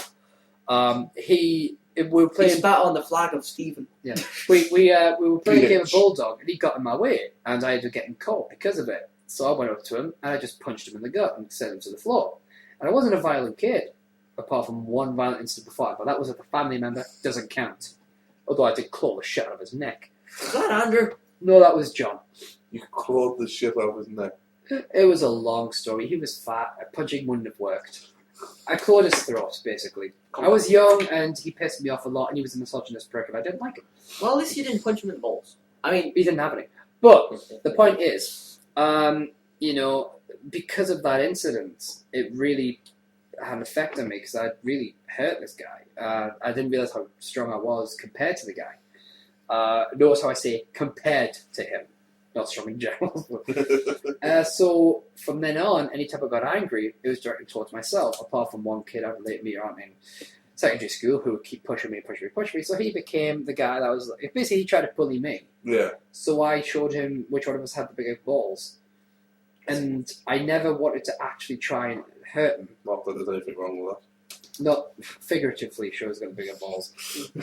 were playing. He spat on the flag of Stephen. Yeah, we were playing a game of Bulldog, and he got in my way, and I ended up getting caught because of it. So I went up to him and I just punched him in the gut and sent him to the floor. And I wasn't a violent kid, apart from one violent incident before, but that was with a family member. Doesn't count. Although I did claw the shit out of his neck. Is that Andrew? No, that was John. You clawed the shit out of his neck. It was a long story. He was fat. Punching wouldn't have worked. I clawed his throat, basically. I was young, and he pissed me off a lot, and he was a misogynist prick, and I didn't like him. Well, at least you didn't punch him in the balls. I mean, he didn't have any. But the point is, because of that incident, it really had an effect on me, because I really hurt this guy. I didn't realize how strong I was compared to the guy. Notice how I say compared to him, not strong in general. So from then on, anytime I got angry, it was directed towards myself, apart from one kid I related me on in secondary school who would keep pushing me. So he became the guy that was, basically he tried to bully me. Yeah. So I showed him which one of us had the bigger balls. And I never wanted to actually try and hurt him. Not that there's anything wrong with that. Not figuratively, shows got bigger balls.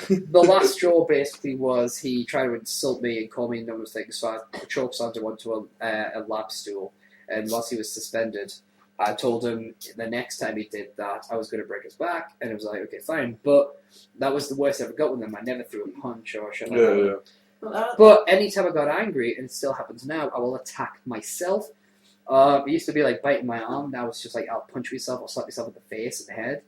The last straw basically was he tried to insult me and call me a number of things, so I choked Sandra onto a lab stool, and whilst he was suspended, I told him the next time he did that I was going to break his back, and it was like, okay, fine, but that was the worst I ever got with him. I never threw a punch or shit like that. Yeah. But anytime I got angry, and it still happens now, I will attack myself. It used to be biting my arm, now it's just I'll punch myself or slap myself in the face and the head.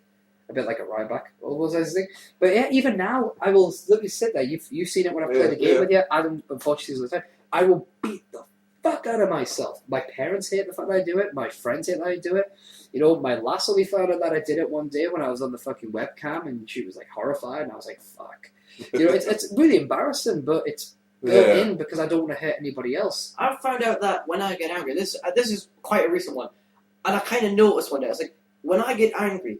A bit like a Ryback, all those kinds of things. But yeah, even now, I will literally sit there. You've seen it when I play the game with you. Adam, unfortunately, all the time. I will beat the fuck out of myself. My parents hate the fact that I do it. My friends hate that I do it. My lass only found out that I did it one day when I was on the fucking webcam, and she was horrified, and I was like, fuck. It's really embarrassing, but it's built in because I don't want to hurt anybody else. I've found out that when I get angry, this is quite a recent one, and I kind of noticed one day, I was like, when I get angry,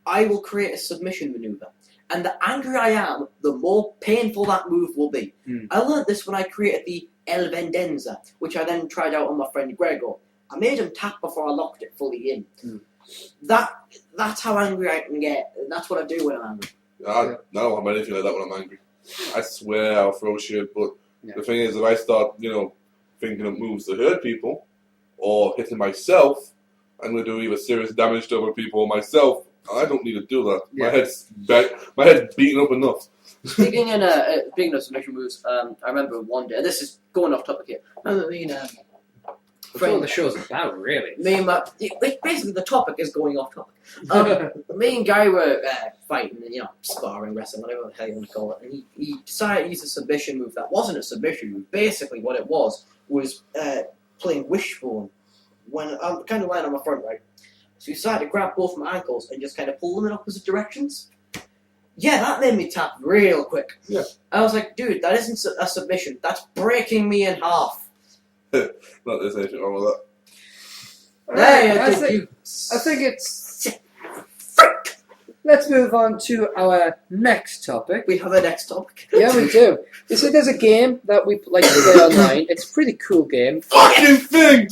I will create a submission maneuver. And the angrier I am, the more painful that move will be. I learned this when I created the El Vendenza, which I then tried out on my friend Gregor. I made him tap before I locked it fully in. That's how angry I can get. That's what I do when I'm angry. I don't have anything like that when I'm angry. I swear I'll throw shit. But the thing is, if I start, thinking of moves to hurt people or hitting myself, I'm going to do either serious damage to other people or myself. I don't need to do that. Yeah. My head's beaten up enough. Speaking of submission moves, I remember one day. This is going off topic here. I remember being That's what the show's about, really. Basically, the topic is going off topic. Me and Guy were fighting, sparring, wrestling, whatever the hell you want to call it. And he decided to use a submission move that wasn't a submission move. Basically, what it was playing Wishbone. When I'm kind of lying on my front, right? So he decided to grab both my ankles and just kind of pull them in opposite directions. Yeah, that made me tap real quick. Yeah. I was like, dude, that isn't a submission. That's breaking me in half. Not there's anything wrong with I think it's... Frick! Let's move on to our next topic. We have a next topic. Yeah, we do. You see, there's a game that we like to play online. It's a pretty cool game. Fucking thing!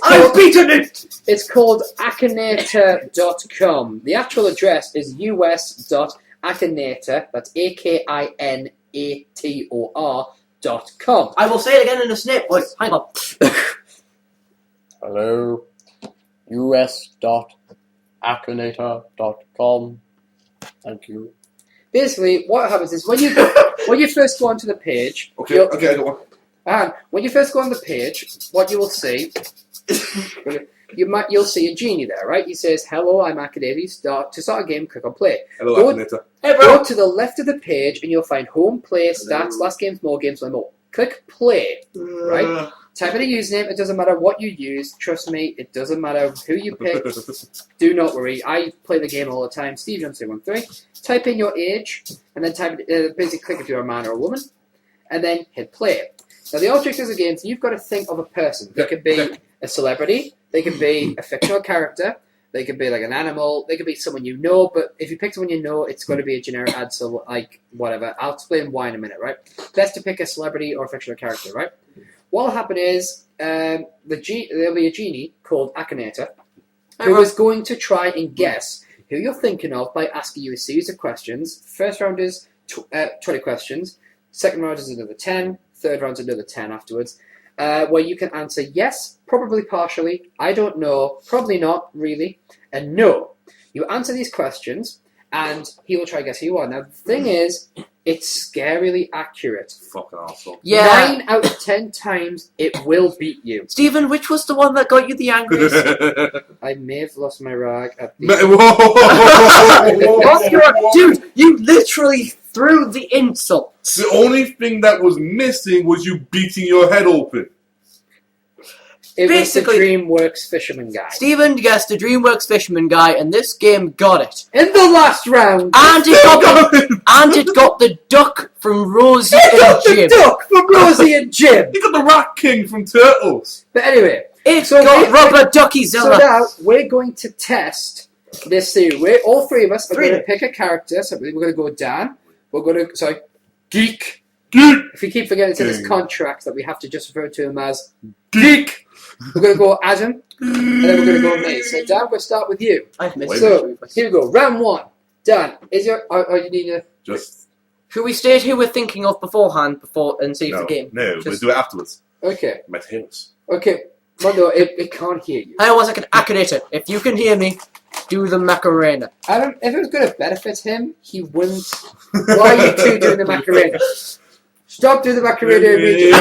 I've beaten it! It's called Akinator.com. The actual address is us.akinator, that's AKINATOR.com. I will say it again in a snip voice. Hang on. Hello, us.akinator.com. Thank you. Basically, what happens is when you first go onto the page, Okay, I got one. and when you first go on the page, what you will see, you'll see a genie there, right? He says, "Hello, I'm Akinator. To start a game, click on play." Hello, Go- Akinator. Hey, Go to the left of the page, and you'll find home, play, stats, last games, more games, and more. Click play. Right? Type in a username. It doesn't matter what you use. Trust me, it doesn't matter who you pick. Do not worry. I play the game all the time. Steve Johnson 13. Type in your age, and then basically click if you're a man or a woman, and then hit play. Now the object of the game, so you've got to think of a person. They could be a celebrity. They could be a fictional character. They could be like an animal. They could be someone you know. But if you pick someone you know, it's going to be a generic ad. So like whatever. I'll explain why in a minute. Right? Best to pick a celebrity or a fictional character. Right? What will happen is there'll be a genie called Akinator who is going to try and guess who you're thinking of by asking you a series of questions. First round is 20 questions. Second round is another 10. Third round is another 10 afterwards. Where you can answer yes, probably partially, I don't know, probably not, really, and no. You answer these questions, and he will try to guess who you are. Now, the thing is, it's scarily accurate. Fucking arsehole. Yeah. 9 out of 10 times, it will beat you. Stephen, which was the one that got you the angriest? I may have lost my rag at the... Dude, you literally threw the insult. The only thing that was missing was you beating your head open. It Basically- was the DreamWorks Fisherman Guy. Stephen guessed the DreamWorks Fisherman Guy, and this game got it. In the last round, And it got the duck from Rosie it and got the Jim. duck from Rosie and Jim. You got the Rat King from Turtles. But anyway, It So got we- Rubber Ducky so Zilla. now we're going to test this theory. All three of us are going to Three. pick a character. So we're going to go Dan. We're going to, Geek. Geek. If you keep forgetting, it's in this King. contract that we have to just refer to him as Geek. We're going to go Adam, and then we're going to go me. So Dan, we'll start with you. I've missed Wait. So it. here we go. Round 1. Dan, is your? Are you need a? Just Should we state who we're thinking of beforehand and see if no, the game? no. We'll Just- do it afterwards. Okay. My tails. Okay. Well, no, it can't hear you. Hang on 1 second, Akinator. If you can hear me, do the Macarena. Adam, if it was going to benefit him, he wouldn't. Why are you two doing the Macarena? Stop doing the Macarena immediately.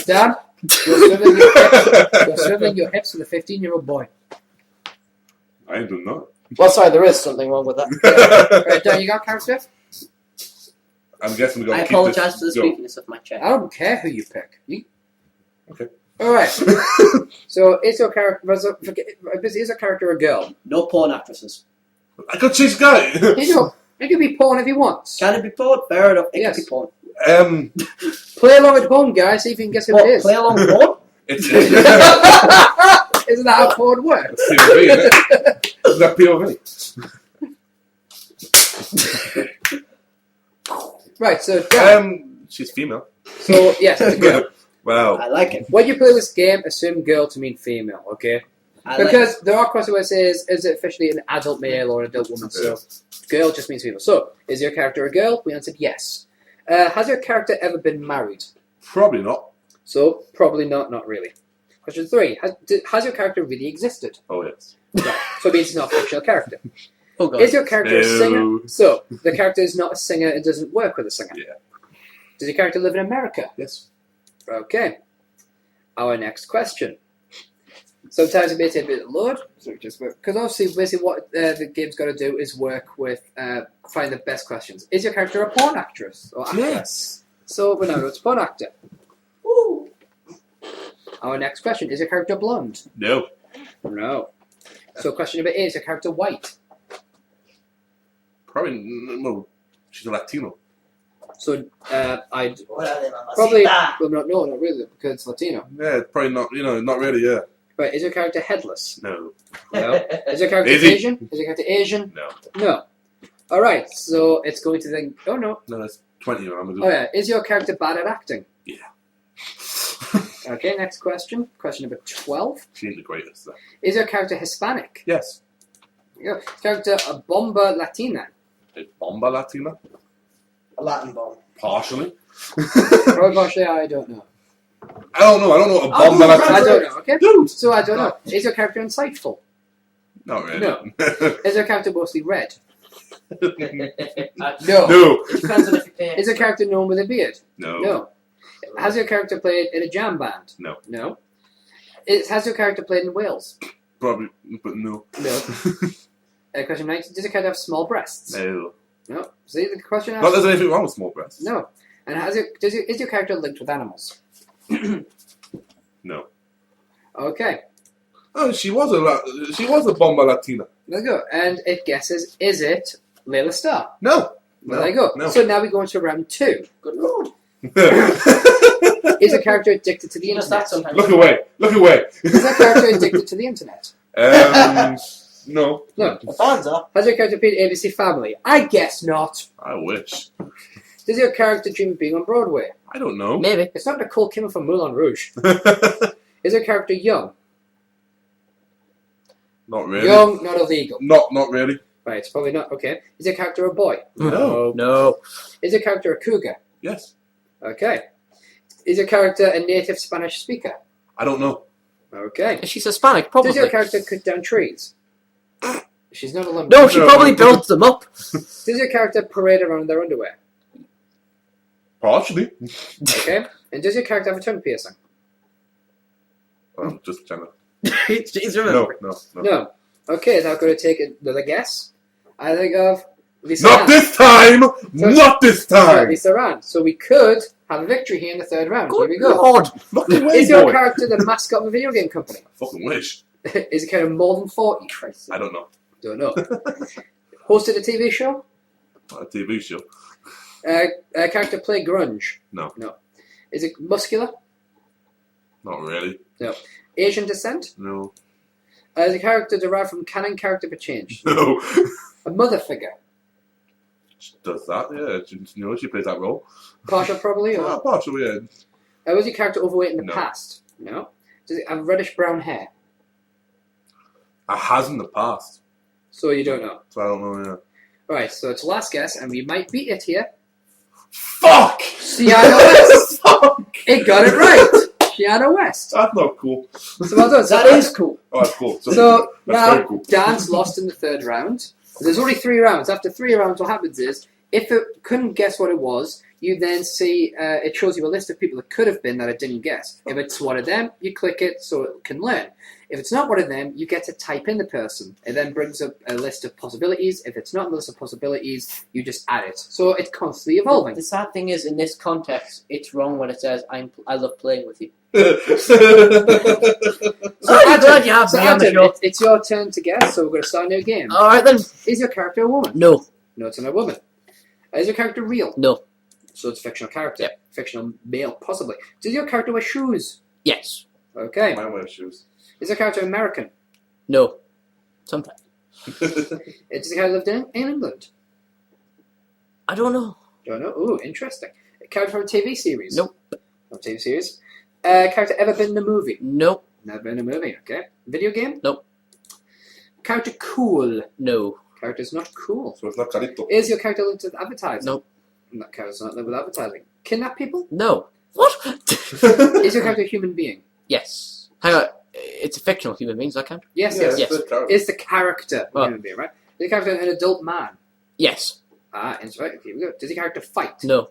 Dan, you're swiveling your hips with a 15-year-old boy. I ain't doing that. Well, sorry, there is something wrong with that. Right, Dan, you got character? I'm guessing we're going I to keep apologise for the this going. speakiness of my chair. I don't care who you pick. Okay. Alright. So, is your character a girl? No porn actresses. I got chase guy. It can be porn if he wants. Can it be porn? Fair enough. It Yes. can be porn. Play along at home, guys. See if you can guess who What, it is. play along with porn? It's Isn't that how porn works? POV, isn't it? Is that POV? Right, so Dan. She's female. So, yes, it's a girl. Wow. I like it. When you play this game, assume girl to mean female, okay? Because there are questions where it says, is it officially an adult male or an adult woman? So, girl just means female. So, is your character a girl? We answered yes. Has your character ever been married? Probably not. So, probably not really. Question 3. Has your character really existed? Oh, yes. Right. So it means it's not a fictional character. Oh god. Is your character a No. singer? So, the character is not a singer and doesn't work with a singer. Yeah. Does your character live in America? Yes. Okay. Our next question. Sometimes it may take a bit of load, so just because obviously basically what the game's got to do is work with find the best questions. Is your character a porn actress or actor? Yes. So we know it's a porn actor. Ooh. Our next question: is your character blonde? No. No. So question number 8: is your character white? Probably no. She's a Latino. So I'd What are they, mamacita? probably well not really because it's Latino. Yeah, probably not. Not really. Yeah. Right? Is your character headless? No. No. Is your character Is he? Asian? Is your character Asian? No. No. All right. So it's going to then. Oh no. No, that's 20. I'm Oh yeah. Is your character bad at acting? Yeah. Okay. Next question. Question number 12. She ain't the greatest. Though. Is your character Hispanic? Yes. Yeah. Character a bomba Latina? Is Bomba Latina? A Latin bomb. Partially. Probably partially. I don't know. I don't know. I don't know what a Oh, Bomba I Latina. don't know. Okay. Dude. So I don't know. Is your character insightful? Not really. No. Is your character mostly red? No. No. It depends on if you Is your character known with a beard? No. No. Has your character played in a jam band? No. No. Has your character played in Wales? Probably, but no. No. Question 9. Does your character have small breasts? No. No. See the question Not asked? there's anything wrong with small breasts. No. And is your character linked with animals? No. Okay. Oh, she was a Bomba Latina. Let's go. And it guesses, is it Layla Starr? No. Well, there you go. No. So now we go into round 2. Good lord. Is a character addicted to the You know, internet? that sometimes. Look away. Look away. Is a character addicted to the internet? No. No. Alfonso. Has your character played ABC Family? I guess not. I wish. Does your character dream of being on Broadway? I don't know. Maybe. It's not Nicole Kidman from Moulin Rouge. Is your character young? Not really. Young, not illegal. Not really. Right, it's probably not. Okay. Is your character a boy? No. No. Is your character a cougar? Yes. Okay. Is your character a native Spanish speaker? I don't know. Okay. She's Hispanic, probably. Does your character cut down trees? She's not a lumberjack. No, she No. probably builds them up. Does your character parade around in their underwear? Partially. Okay. And does your character have a tongue piercing? Just trying to. She's No. remembering. No. No. Okay, now I'm going to take another guess. I think of Lisa Not Ann. this time. Not this time. Lisa Ann. So we could have a victory here in the third round. Here we go. Lord. Look away, Is your boy. character the mascot of a video game company? I fucking wish. Is it kind of more than 40? I don't know. Don't know. Hosted a TV show? Not a TV show. Character play grunge? No. No. Is it muscular? Not really. Asian descent? No. Is a character derived from canon character for change? No. A mother figure? She does that, yeah. She plays that role. Partial probably? Or Partially, yeah. was your character overweight in the No. past? No. Does it have reddish brown hair? I has in the past. So you don't know. So I don't know, yeah. Right, so it's last guess, and we might beat it here. Fuck! Shiana West! Fuck! It got it right! Shiana West. That's not cool. So well done. So That is cool. Oh, that's cool. So That's now very cool. Dan's lost in the third round. There's only 3 rounds. After 3 rounds, what happens is if it couldn't guess what it was, you then see it shows you a list of people that could have been that it didn't guess. If it's one of them, you click it so it can learn. If it's not one of them, you get to type in the person. It then brings up a list of possibilities. If it's not a list of possibilities, you just add it. So it's constantly evolving. The sad thing is, in this context, it's wrong when it says, I love playing with you. So I'm glad you have me on the Adam, show. it's your turn to guess, so we're going to start a new game. Alright then. Is your character a woman? No. No, it's not a woman. Is your character real? No. So it's a fictional character. Yep. Fictional male, possibly. Does your character wear shoes? Yes. Okay. I wear shoes. Is your character American? No. Sometimes. Does your character live in England? I don't know. Don't know. Ooh, interesting. A character from a TV series? Nope. From a TV series. Character ever been in a movie? Nope. Never been in a movie, okay. Video game? Nope. Character cool? No. Character's not cool. So it's not Carito. Is your character linked with advertising? Nope. That character's not linked with advertising. Kidnap people? No. What? Is your character a human being? Yes. Hang on. It's a fictional human being. Does that count? Yes, Yeah, yes. Yes. it's the character. Is the character a Oh. human being, right? Is the character an adult man? Yes. That's right. Here we go. Does your character fight? No.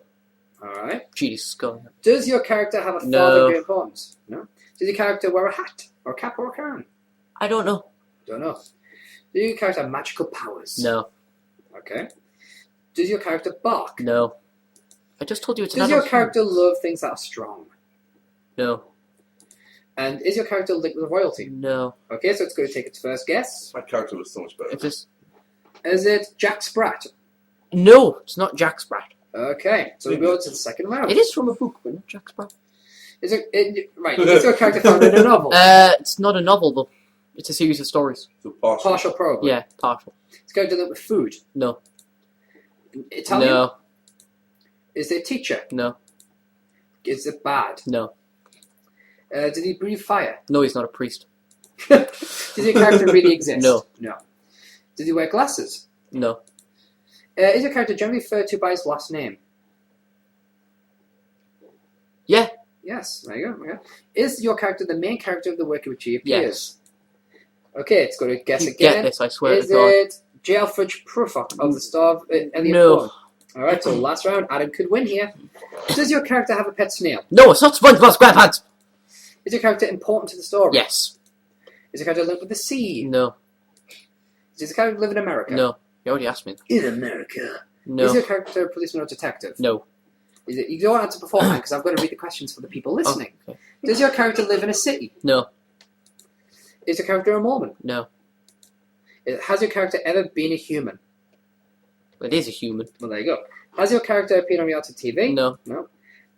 Alright. Jesus skull. Does your character have a father No. of great importance? No. Does your character wear a hat? Or a cap or a crown? I don't know. Don't know. Does your character have magical powers? No. Okay. Does your character bark? No. I just told you it's an Does your adult character love things that are strong? human. No. And is your character linked with royalty? No. Okay, so it's going to take its first guess. My character was so much better. If this. Is it Jack Sprat? No, it's not Jack Sprat. Okay, so we go to the second round. It is from a book, but not Jack Sprat. Right, is your character found in a novel? It's not a novel though. It's a series of stories. So partial. Partial program. Yeah, partial. It's going to linked with food. No. Italian? No. Is it a teacher? No. Is it bad? No. Did he breathe fire? No, he's not a priest. Does your character really exist? No. No. Does he wear glasses? No. Is your character generally referred to by his last name? Yeah. Yes, there you go. Okay. Is your character the main character of the work in which he appears? Yes. Okay, it's got to guess You again. get this, I swear Is to God. it J. Alfred Pruffer of the Star of Elliot No. Bourne? Alright, so last round, Adam could win here. Does your character have a pet snail? No, it's not SpongeBob SquarePants! Is your character important to the story? Yes. Is your character linked with the sea? No. Does your character live in America? No. You already asked me. In America. No. Is your character a policeman or detective? No. Is it, you don't answer beforehand because I've got to read the questions for the people listening. Oh, okay. Does your character live in a city? No. Is your character a Mormon? No. Has your character ever been a human? It is a human. Well, there you go. Has your character appeared on reality TV? No. No.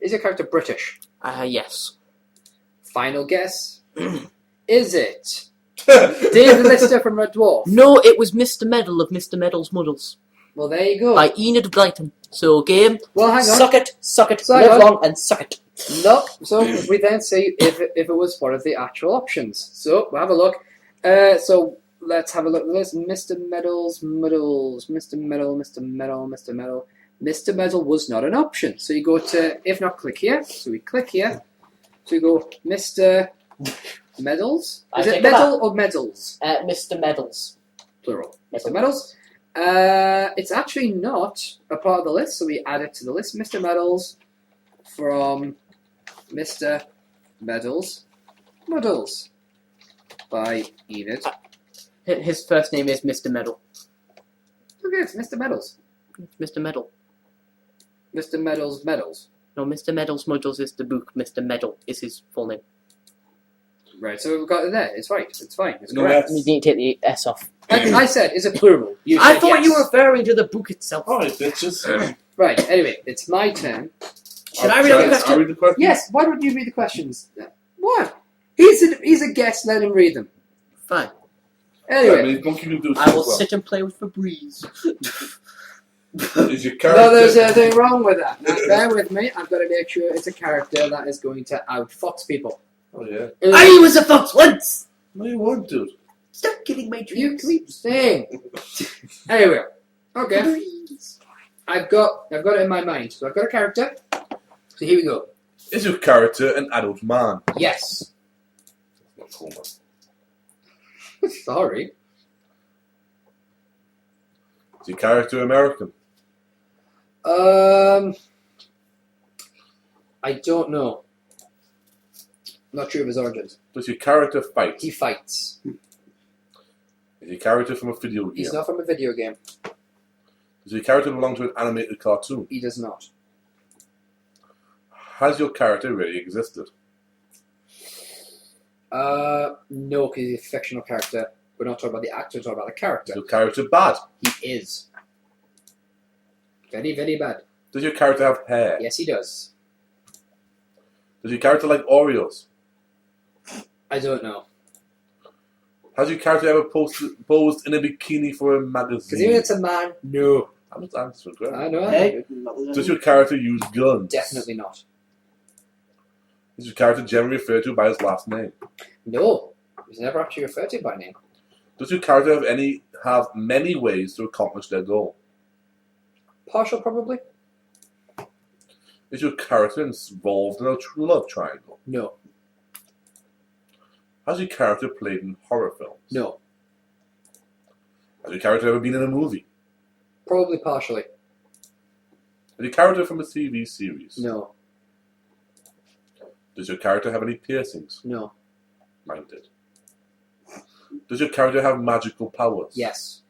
Is your character British? Yes. Final guess. Is it Dave the Lister from Red Dwarf? No, it was Mr. Medal of Mr. Medal's Muddles. Well, there you go. By Enid Blyton. So, game. Well, hang on. Suck it, So, hang live on. long and suck it. No. So we then see if it was one of the actual options. So we'll have a look. So let's have a look at this. Mr. Medal's Muddles. Mr. Medal, Mr. Medal, Mr. Medal. Mr. Medal was not an option. So you go to, if not, click here. So we click here. So you go, Mr. Medals? I Is it take it medal or medals? Mr. Medals. Plural. Medal. Mr. Medals. It's actually not a part of the list, so we add it to the list. Mr. Medals from Mr. Medals. Muddles by Enid. His first name is Mr. Medal. Okay, it's Mr. Medals. Mr. Medal. Mr. Medals Medals. No, Mr. Medal's Muddles is the book. Mr. Medal is his full name. Right, so we've got it there. It's right. It's fine. It's No, correct. You need to take the S off. I said it's a plural. You I said thought yes. you were referring to the book itself. Alright, bitches. Right, anyway, it's my turn. Should I read out the question? I'll read the question. Yes, why don't you read the questions? What? He's a guest, let him read them. Fine. Anyway. I mean, don't keep him doing I will well. sit and play with Febreze. Is your character... No, there's nothing wrong with that. Now, bear with me. I've got to make sure it's a character that is going to outfox people. Oh, yeah. I was a fox once! No, you weren't, dude. Stop killing my You dreams. keep saying. Anyway, okay. Febreze. I've got it in my mind. So I've got a character. So here we go. Is your character an adult man? Yes. Not cool, man. Sorry. Is your character American? I don't know. Not sure of his origins. Does your character fight? He fights. Is your character from a video game? He's not from a video game. Does your character belong to an animated cartoon? He does not. Has your character really existed? No, because he's a fictional character. We're not talking about the actor, we're talking about the character. Is your character bad? He is. Very, very bad. Does your character have hair? Yes, he does. Does your character like Oreos? I don't know. Has your character ever posed in a bikini for a Because magazine? even it's a man, no. I'm not answering correctly. I know. Hey. Does your character use guns? Definitely not. Is your character generally referred to by his last name? No. He's never actually referred to by name. Does your character have many ways to accomplish their goal? Partial, probably? Is your character involved in a true love triangle? No. Has your character played in horror films? No. Has your character ever been in a movie? Probably partially. Is your character from a TV series? No. Does your character have any piercings? No. Mine did. Does your character have magical powers? Yes.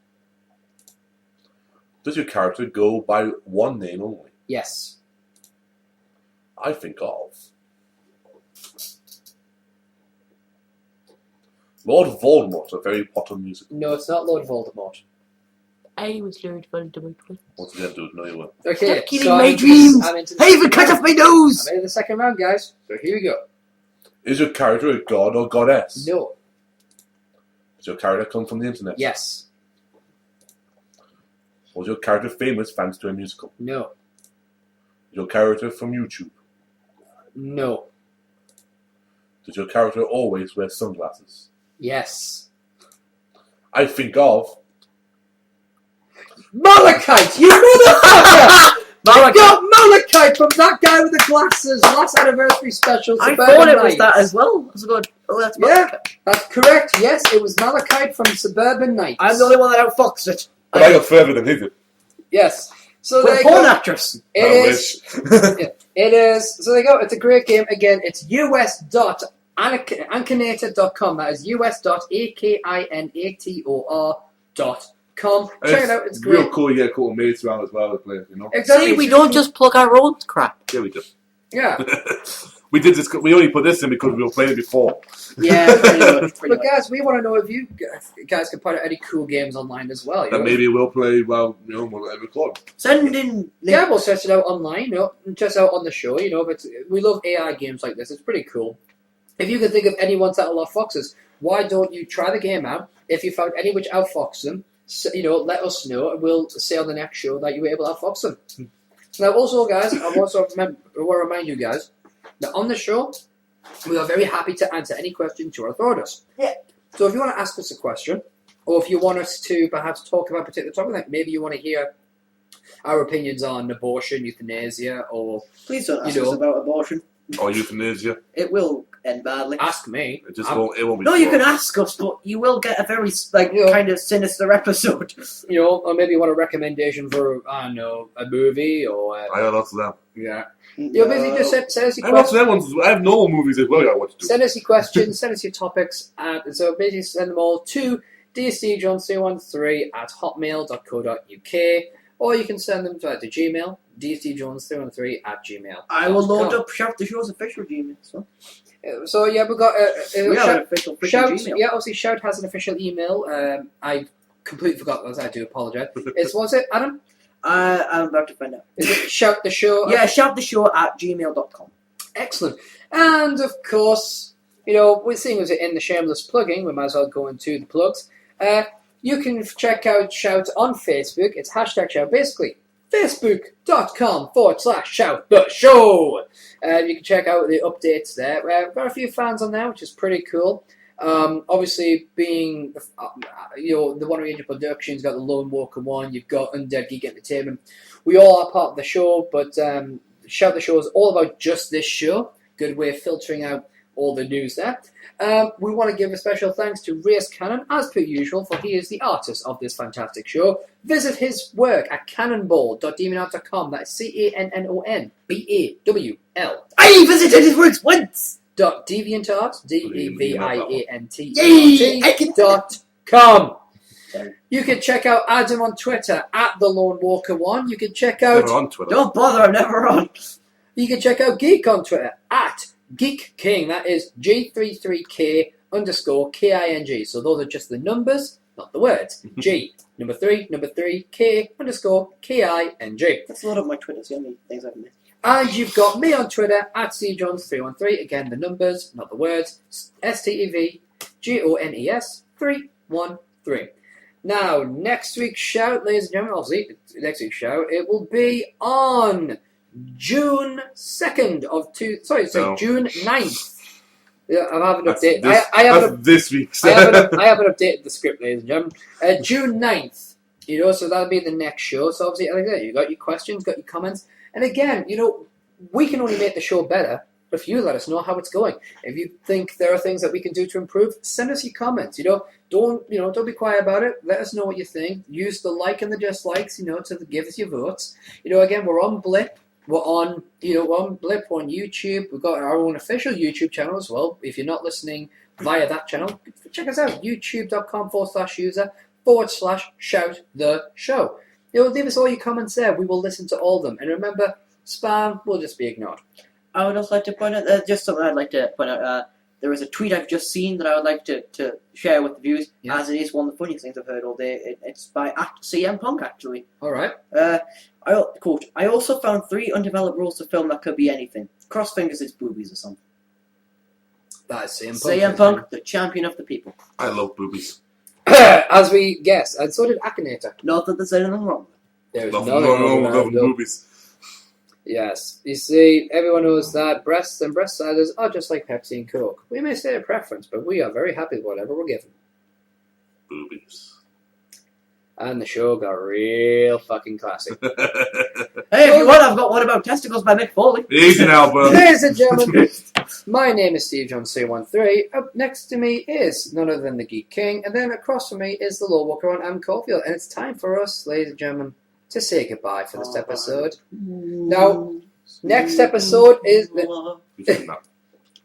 Does your character go by one name only? Yes. I think of Lord Voldemort, a Harry Potter music. No, it's not Lord Voldemort. I was Lord Voldemort. Once again, dude, no you won't. Okay, Stop killing my dreams! I even cut off my nose! I'm in the second round, guys. So here we go. Is your character a god or goddess? No. Does your character come from the internet? Yes. Was your character famous thanks to a musical? No. Is your character from YouTube? No. Does your character always wear sunglasses? Yes. I think of Malachite! You motherfucker! You got Malachite from that guy with the glasses. Last anniversary special. I Suburban thought it was Nights. that as well. I was going, oh, that's Yeah, Malachite. that's correct. Yes, it was Malachite from Suburban Nights. I'm the only one that outfoxed it. but I got further than he did. Yes. So With there a you porn go. actress. It I is. wish. It is. So there you go. It's a great game. Again, it's us.ankinator.com. That is us.akinator.com. Check it out. It's great. Real cool. You get cool mates around as well to play, you know. Exactly. See, we don't just plug our own crap. Yeah, we do. Yeah. We did this. We only put this in because we were playing it before. Yeah, pretty much. But guys, we want to know if you guys can put out any cool games online as well. You know? And maybe we'll play. Well, you know, we'll record. Send in. Yeah, we'll test it out online, you know, and test it out on the show, you know, but we love AI games like this. It's pretty cool. If you can think of any ones that will outfox, why don't you try the game out? If you found any which outfox them, so, you know, let us know, and we'll say on the next show that you were able to outfox them. Now, also, guys, I want to remind you guys that on the show, we are very happy to answer any questions you are throwing us. Yeah. So if you want to ask us a question, or if you want us to perhaps talk about a particular topic, like maybe you want to hear our opinions on abortion, euthanasia, or Please don't ask You know. us about abortion. Or euthanasia. It will end badly. ask me. It just won't. It won't be. No, you fun. can ask us, but you will get a very Yeah. kind of sinister episode. You know, or maybe you want a recommendation for, I don't know, a movie, or... I got lots of them. yeah. You know, basically just send us your I have lots questions. of them ones. I have normal movies as well. I want to do. Send us your questions, send us your topics, so basically send them all to dsdjones313 at hotmail.co.uk, or you can send them to Gmail, dsdjones313 at gmail. I will load up Shout the Show's official Gmail. So. So yeah, we've got We have an official Shout. Gmail. Yeah, obviously Shout has an official email. I completely forgot that. I do apologise. What's it, Adam? I'm about to find out. Is it Shout the Show? Yeah, shouttheshow at gmail.com. Excellent. And of course, you know, we're seeing as it in the shameless plugging, we might as well go into the plugs. You can check out Shout on Facebook. It's hashtag Shout, basically. Facebook.com/Shout the Show. You can check out the updates there. We've got a few fans on there, which is pretty cool. Obviously, being you know, the One Ranger Productions, got the Lone Walker one, you've got Undead Geek Entertainment. We all are part of the show, but Shout the Show is all about just this show. Good way of filtering out all the news there. We want to give a special thanks to Race Cannon, as per usual, for he is the artist of this fantastic show. Visit his work at cannonball.deviantart.com. That is CANNONBAWL. I visited his works once! .deviantart, Yay! I can- DEVIANTART.com. You can check out Adam on Twitter at the Lone Walker One. You can check out Never on Twitter. Don't bother, I'm never on. You can check out Geek on Twitter at Geek King. That is G33K _KING. So those are just the numbers, not the words. G, number 3, K _KING. That's a lot of my Twitter's the only things I've missed. And you've got me on Twitter at CJones313. Again, the numbers, not the words. STEVGONES 313. Now, next week's shout, ladies and gentlemen, obviously, next week's shout, it will be on June 2nd of June 9th Yeah, I haven't That's updated. this, I haven't. that's this week's. I haven't updated the script, ladies and gentlemen. June 9th, so that'll be the next show. So obviously, like that, you got your questions, got your comments, and again, we can only make the show better if you let us know how it's going. If you think there are things that we can do to improve, send us your comments. Don't be quiet about it. Let us know what you think. Use the like and the dislikes, to give us your votes. Again, we're on Blip. We're on Blip, we're on YouTube. We've got our own official YouTube channel as well. If you're not listening via that channel, check us out, youtube.com/user/shout the show. Leave us all your comments there. We will listen to all of them. And remember, spam will just be ignored. I would also like to point out, just something I'd like to point out, there was a tweet I've just seen that I would like to share with the viewers, as it is one of the funniest things I've heard all day. It's by @CM Punk, actually. All right. Quote, I also found 3 undeveloped rules to film that could be anything. Cross fingers it's boobies or something. That is CM Punk. CM Punk, the champion of the people. I love boobies. As we guess, and so did Akinator. Not that there's anything wrong. There's Nothing nothing wrong with wrong loving boobies. Yes. You see, everyone knows that breasts and breast sizes are just like Pepsi and Coke. We may say a preference, but we are very happy with whatever we're given. Boobies. And the show got real fucking classic. Hey, if you want, I've got What About Testicles by Mick Foley. Easy now, bro. Ladies and gentlemen, my name is Steve John C13. Up next to me is none other than the Geek King, and then across from me is the Lord Walker on Adam Caulfield. And it's time for us, ladies and gentlemen, to say goodbye for this episode. Now, next episode is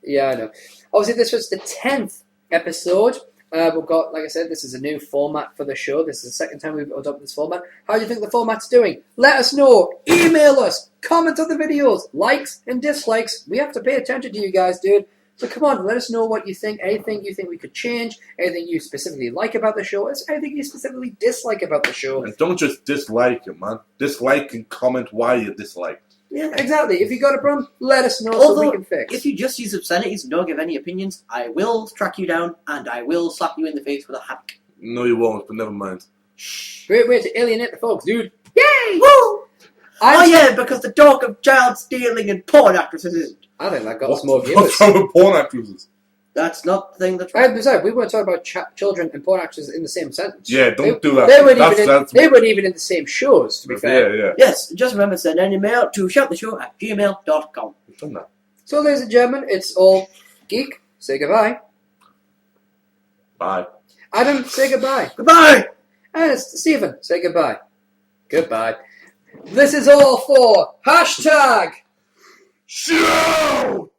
yeah, I know. Obviously, this was the 10th episode. We've got, like I said, this is a new format for the show. This is the second time we've adopted this format. How do you think the format's doing? Let us know. Email us. Comment on the videos. Likes and dislikes. We have to pay attention to you guys, dude. So come on, let us know what you think. Anything you think we could change. Anything you specifically like about the show. Anything you specifically dislike about the show. And don't just dislike it, man. Dislike and comment why you dislike. Yeah, exactly. If you got a problem, let us know so we can fix. If you just use obscenities and don't give any opinions, I will track you down and I will slap you in the face with a hammock. No, you won't, but never mind. Great way to alienate the folks, dude. Yay! Woo! Yeah, because the talk of child stealing and porn actresses isn't. I think that got us more viewers. What's wrong with porn actresses? That's not the thing that's right. Besides, we weren't talking about children and porn actors in the same sentence. Yeah, don't do that. They weren't even in the same shows, to be fair. Yeah. Yes, just remember, send an email to shouttheshow@gmail.com. We've done that. So, ladies and gentlemen, it's all Geek. Say goodbye. Bye. Adam, say goodbye. Goodbye! And it's Stephen, say goodbye. Goodbye. This is all for #. Shoot!